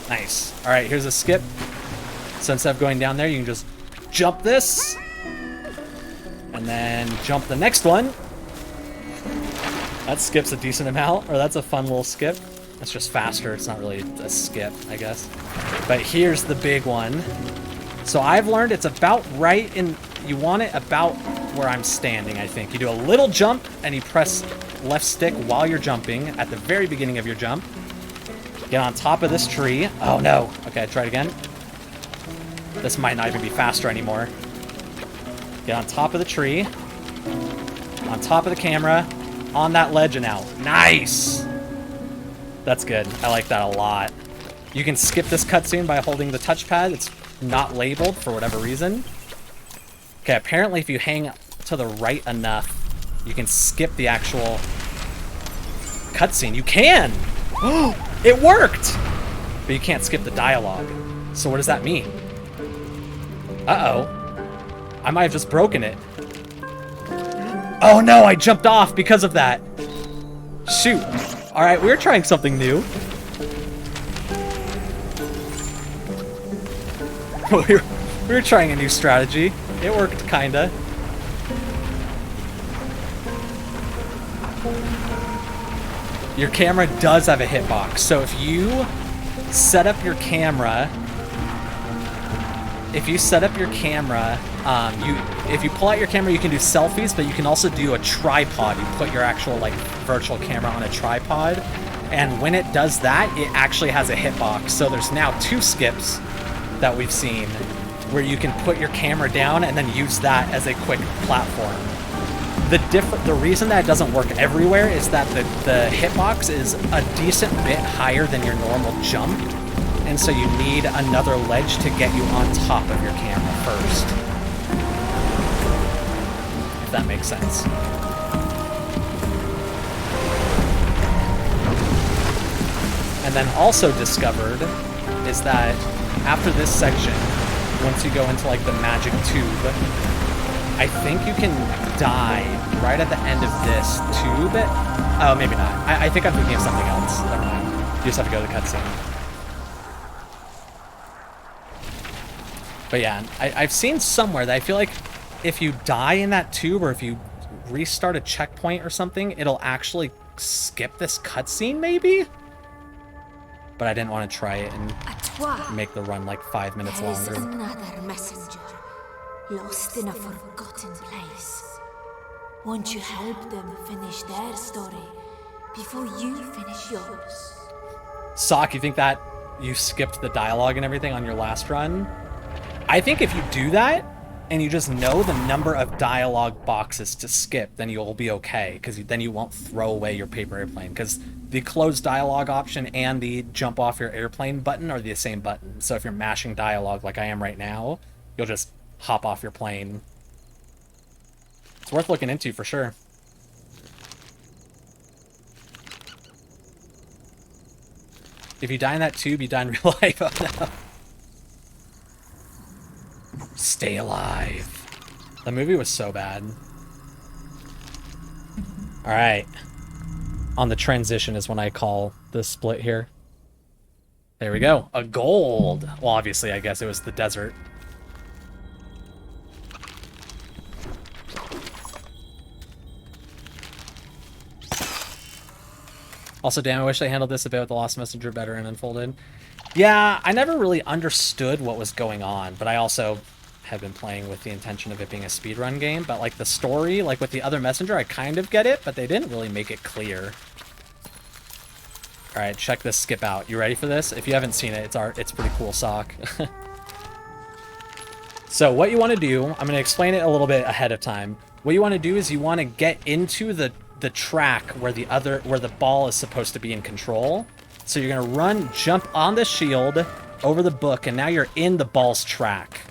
Nice. All right, here's a skip. So instead of going down there, you can just jump this. And then jump the next one. That skips a decent amount, or that's a fun little skip. It's just faster. It's not really a skip, I guess. But here's the big one. So I've learned it's about right in... You want it about where I'm standing, I think. You do a little jump, and you press left stick while you're jumping at the very beginning of your jump. Get on top of this tree. Oh, no. Okay, try it again. This might not even be faster anymore. Get on top of the tree. On top of the camera. On that ledge and out. Nice! That's good. I like that a lot. You can skip this cutscene by holding the touchpad. It's not labeled for whatever reason. Okay, apparently if you hang to the right enough, you can skip the actual cutscene. You can! It worked! But you can't skip the dialogue. So what does that mean? Uh-oh. I might have just broken it. Oh no, I jumped off because of that. Shoot. Alright, we're trying something new. we were trying a new strategy. It worked, kinda. Your camera does have a hitbox, so if you set up your camera... If you pull out your camera, you can do selfies, but you can also do a tripod. You put your actual, like, virtual camera on a tripod, and when it does that, it actually has a hitbox. So there's now 2 skips that we've seen where you can put your camera down and then use that as a quick platform. The reason that it doesn't work everywhere is that the hitbox is a decent bit higher than your normal jump, and so you need another ledge to get you on top of your camera first. If that makes sense. And then also discovered is that after this section, once you go into like the magic tube, I think you can die right at the end of this tube. Oh, maybe not. I think I'm thinking of something else. Never mind. You just have to go to the cutscene. But yeah, I've seen somewhere that I feel like if you die in that tube or if you restart a checkpoint or something, it'll actually skip this cutscene, maybe? But I didn't want to try it and make the run like 5 minutes longer. There is another messenger, lost in a forgotten place. Won't you help them finish their story before you finish yours? Sock, you think that you skipped the dialogue and everything on your last run? I think if you do that, and you just know the number of dialogue boxes to skip, then you'll be okay, because then you won't throw away your paper airplane, because the close dialogue option and the jump off your airplane button are the same button. So if you're mashing dialogue like I am right now, you'll just hop off your plane. It's worth looking into for sure. If you die in that tube, you die in real life. Oh no. Stay alive. The movie was so bad. Alright. On the transition is when I call the split here. There we go. A gold. Well, obviously, I guess it was the desert. Also, damn, I wish they handled this a bit with the Lost Messenger better in Unfolded. Yeah, I never really understood what was going on, but I also have been playing with the intention of it being a speedrun game, but like the story, like with the other messenger, I kind of get it, but they didn't really make it clear. All right, check this skip out. You ready for this? If you haven't seen it, it's pretty cool sock. So what you want to do, I'm going to explain it a little bit ahead of time. What you want to do is you want to get into the track where the ball is supposed to be in control. So you're going to run, jump on the shield over the book, and now you're in the ball's track.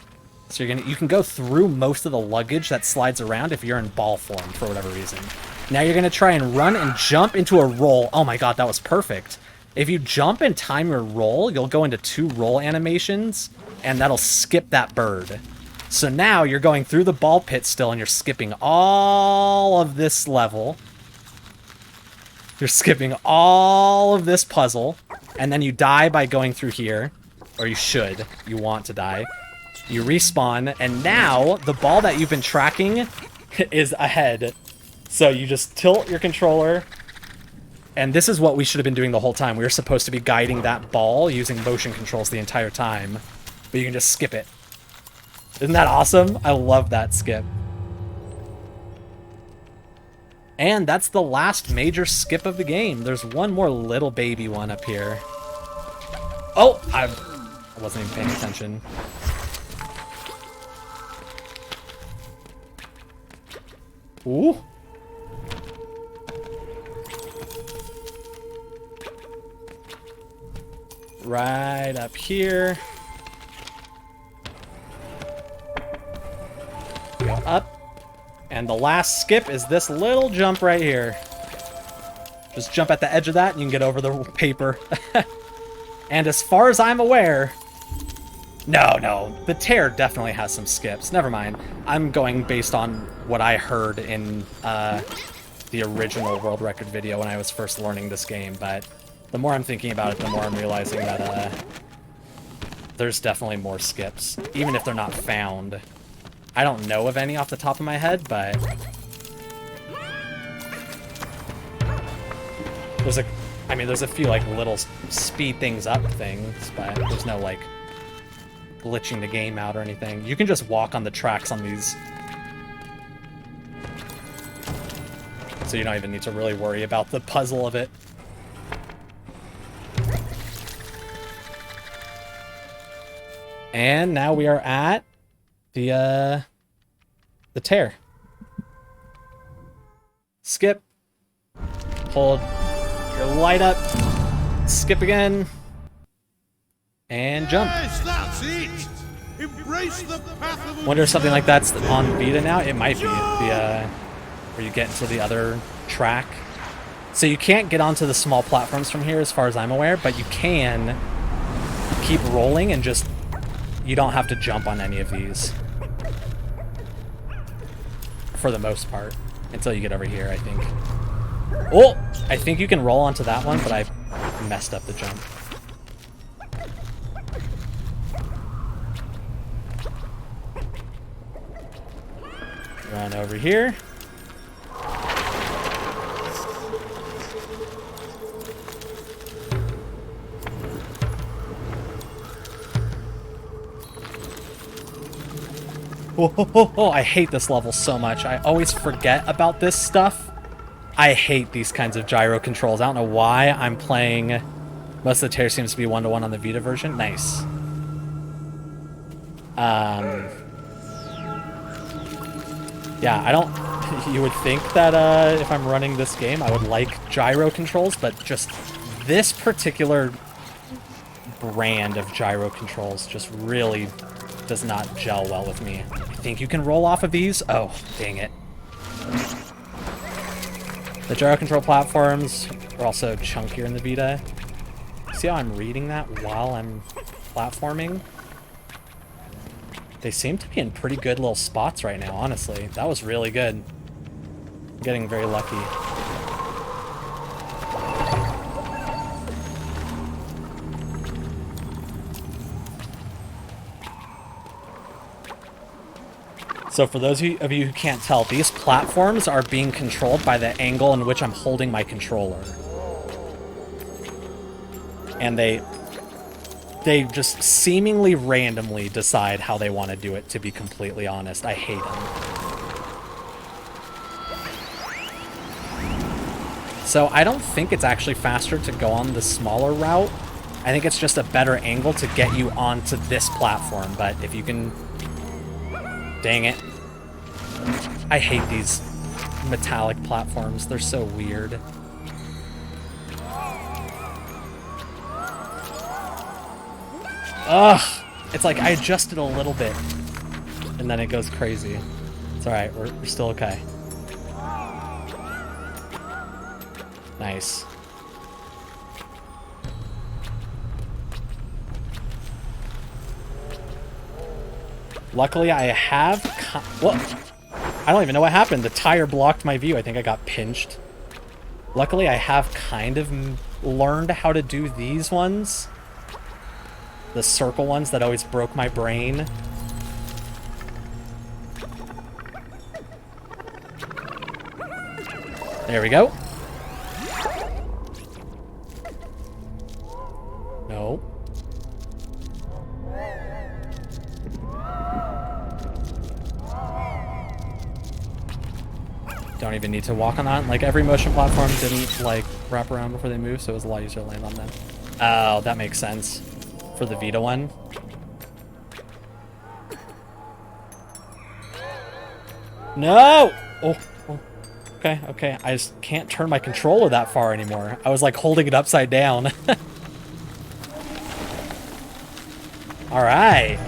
So you can go through most of the luggage that slides around if you're in ball form for whatever reason. Now you're going to try and run and jump into a roll. Oh my god, that was perfect. If you jump and time your roll, you'll go into 2 roll animations, and that'll skip that bird. So now you're going through the ball pit still, and you're skipping all of this level. You're skipping all of this puzzle, and then you die by going through here. Or you should. You want to die. You respawn, and now the ball that you've been tracking is ahead. So you just tilt your controller, and this is what we should have been doing the whole time. We were supposed to be guiding that ball using motion controls the entire time, but you can just skip it. Isn't that awesome? I love that skip. And that's the last major skip of the game. There's one more little baby one up here. Oh, I wasn't even paying attention. Ooh. Right up here. Go up. And the last skip is this little jump right here. Just jump at the edge of that and you can get over the paper. And as far as I'm aware... No, the Tear definitely has some skips. Never mind. I'm going based on what I heard in the original world record video when I was first learning this game, but the more I'm thinking about it, the more I'm realizing that there's definitely more skips, even if they're not found. I don't know of any off the top of my head, but there's a few like little speed things up things, but there's no like glitching the game out or anything. You can just walk on the tracks on these, so you don't even need to really worry about the puzzle of it. And now we are at the Tear. Skip. Hold your light up. Skip again. And jump. Yes, that's it. Embrace the path of Wonder if something like that's on Vita now. It might be the where you get into the other track. So you can't get onto the small platforms from here as far as I'm aware, but you can keep rolling and just, you don't have to jump on any of these for the most part until you get over here, I think. Oh, I think you can roll onto that one, but I messed up the jump. Run over here. Whoa, I hate this level so much. I always forget about this stuff. I hate these kinds of gyro controls. I don't know why I'm playing... Most of the Tear seems to be 1-to-1 on the Vita version. Nice. Yeah, I don't... You would think that if I'm running this game, I would like gyro controls, but just this particular brand of gyro controls just really does not gel well with me. I think you can roll off of these? Oh, dang it. The gyro control platforms are also chunkier in the Vita. See how I'm reading that while I'm platforming? They seem to be in pretty good little spots right now, honestly. That was really good. I'm getting very lucky. So for those of you who can't tell, these platforms are being controlled by the angle in which I'm holding my controller. And they just seemingly randomly decide how they want to do it, to be completely honest. I hate them. So I don't think it's actually faster to go on the smaller route. I think it's just a better angle to get you onto this platform, but if you can... Dang it. I hate these metallic platforms. They're so weird. Ugh! It's like I adjusted a little bit, and then it goes crazy. It's alright, we're still okay. Nice. Luckily, I have... What? I don't even know what happened. The tire blocked my view. I think I got pinched. Luckily, I have kind of learned how to do these ones. The circle ones that always broke my brain. There we go. No. Don't even need to walk on that. Like, every motion platform didn't, like, wrap around before they move, so it was a lot easier to land on them. Oh, that makes sense. For the Vita one. No! Oh, oh. Okay, okay. I just can't turn my controller that far anymore. I was, like, holding it upside down. Alright.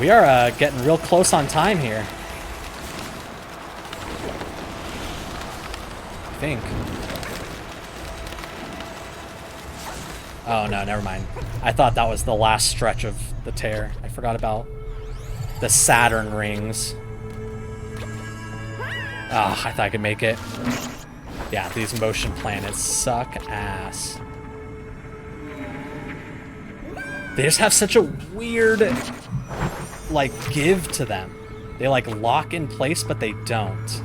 We are getting real close on time here. I think. Oh no, never mind. I thought that was the last stretch of the tear. I forgot about the Saturn rings. Oh, I thought I could make it. Yeah, these motion planets suck ass. They just have such a weird, like, give to them. They, like, lock in place, but they don't.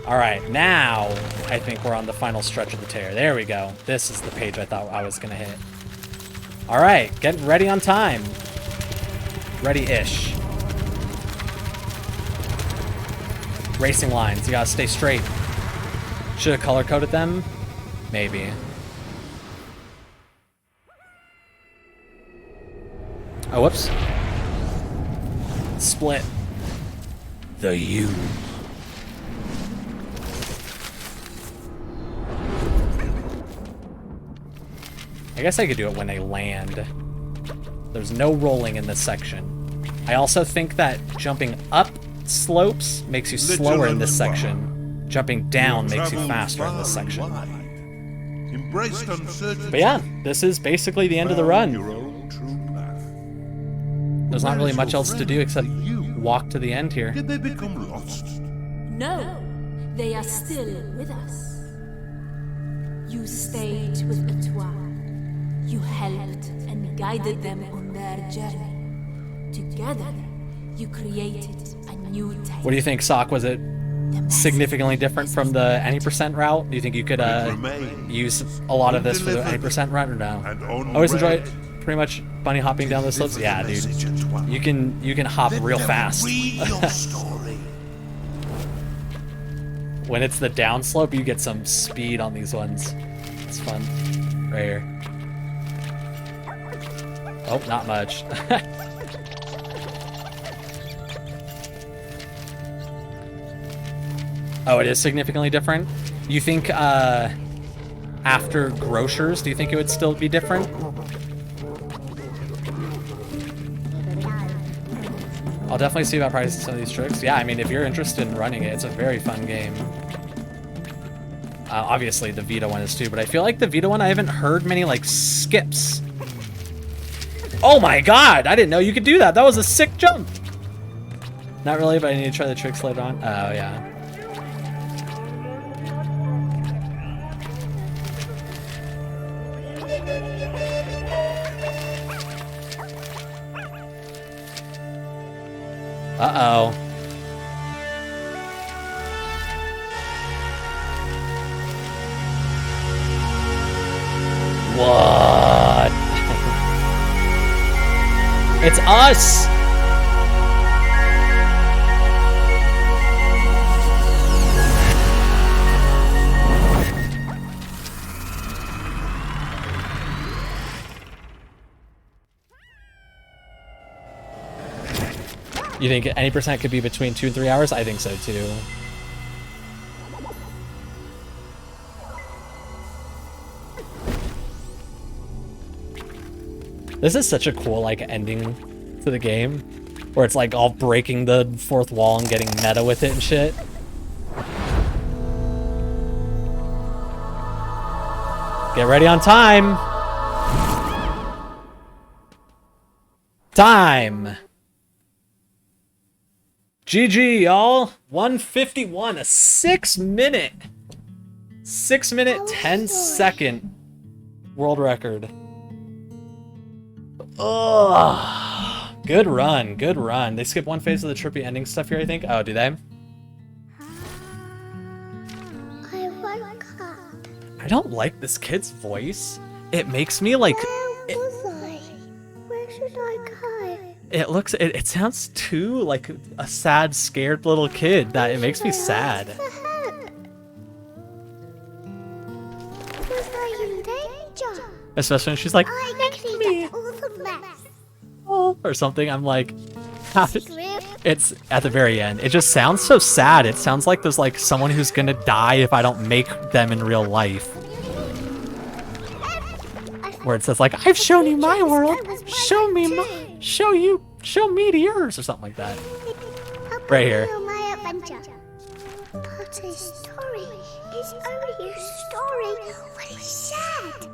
Alright, now I think we're on the final stretch of the tear. There we go. This is the page I thought I was going to hit. Alright, getting ready on time. Ready-ish. Racing lines, you gotta stay straight. Should have color-coded them? Maybe. Oh, whoops. Split. The U. I guess I could do it when they land. There's no rolling in this section. I also think that jumping up slopes makes you slower in this section. Jumping down makes you faster in this section. But yeah, this is basically the end of the run. There's not really much else to do except walk to the end here. Did they become lost? No, they are still with us. You stayed with Etoile. You helped and guided them on their journey. Together, you created a new tale. What do you think, Sock? Was it significantly different from the any % route? Do you think you could use a lot of this for the any % route or no? I always enjoy it. Pretty much bunny hopping down the slopes. Yeah, dude. You can hop real fast. When it's the down slope, you get some speed on these ones. It's fun. Right here. Oh, not much. Oh, it is significantly different? You think, after Grocers, do you think it would still be different? I'll definitely see about practicing some of these tricks. Yeah, I mean, if you're interested in running it, it's a very fun game. Obviously, the Vita one is too, but I feel like the Vita one, I haven't heard many, like, skips. Oh my god! I didn't know you could do that! That was a sick jump! Not really, but I need to try the tricks later on. Oh, yeah. Uh-oh. It's us! You think any percent could be between 2 and 3 hours? I think so too. This is such a cool, like, ending to the game, where it's like all breaking the fourth wall and getting meta with it and shit. Get ready on time. Time. GG, y'all. 151, a 6 minute, 10-second world record. Ugh. Good run, good run. They skip one phase of the trippy ending stuff here, I think. Oh, do they? I don't like this kid's voice. It makes me like... Where should I go? It sounds too like a sad, scared little kid that it makes me sad. Was I in danger? Especially when she's like, I cleaned up all the mess. oh, or something. I'm like, it's at the very end. It just sounds so sad. It sounds like there's like someone who's gonna die if I don't make them in real life. Where it says like, I've shown you my world. Show me to yours, or something like that. Right here. My adventure. But his story is only a story when it's sad.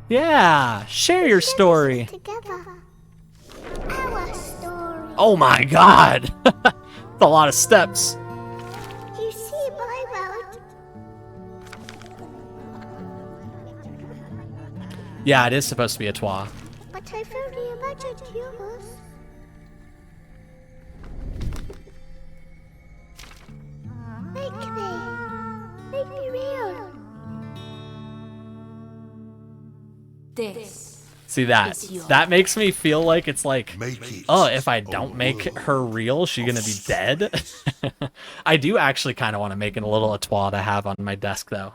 Yeah, share your story. Together. Our story. Oh my god. That's a lot of steps. You see my world. Yeah, it is supposed to be a twa. But I've only imagined yours. Make me real. This. See that makes me feel like it's like, Make it oh, if I a don't make world her real, she's gonna be dead. I do actually kind of want to make it a little Atois to have on my desk though.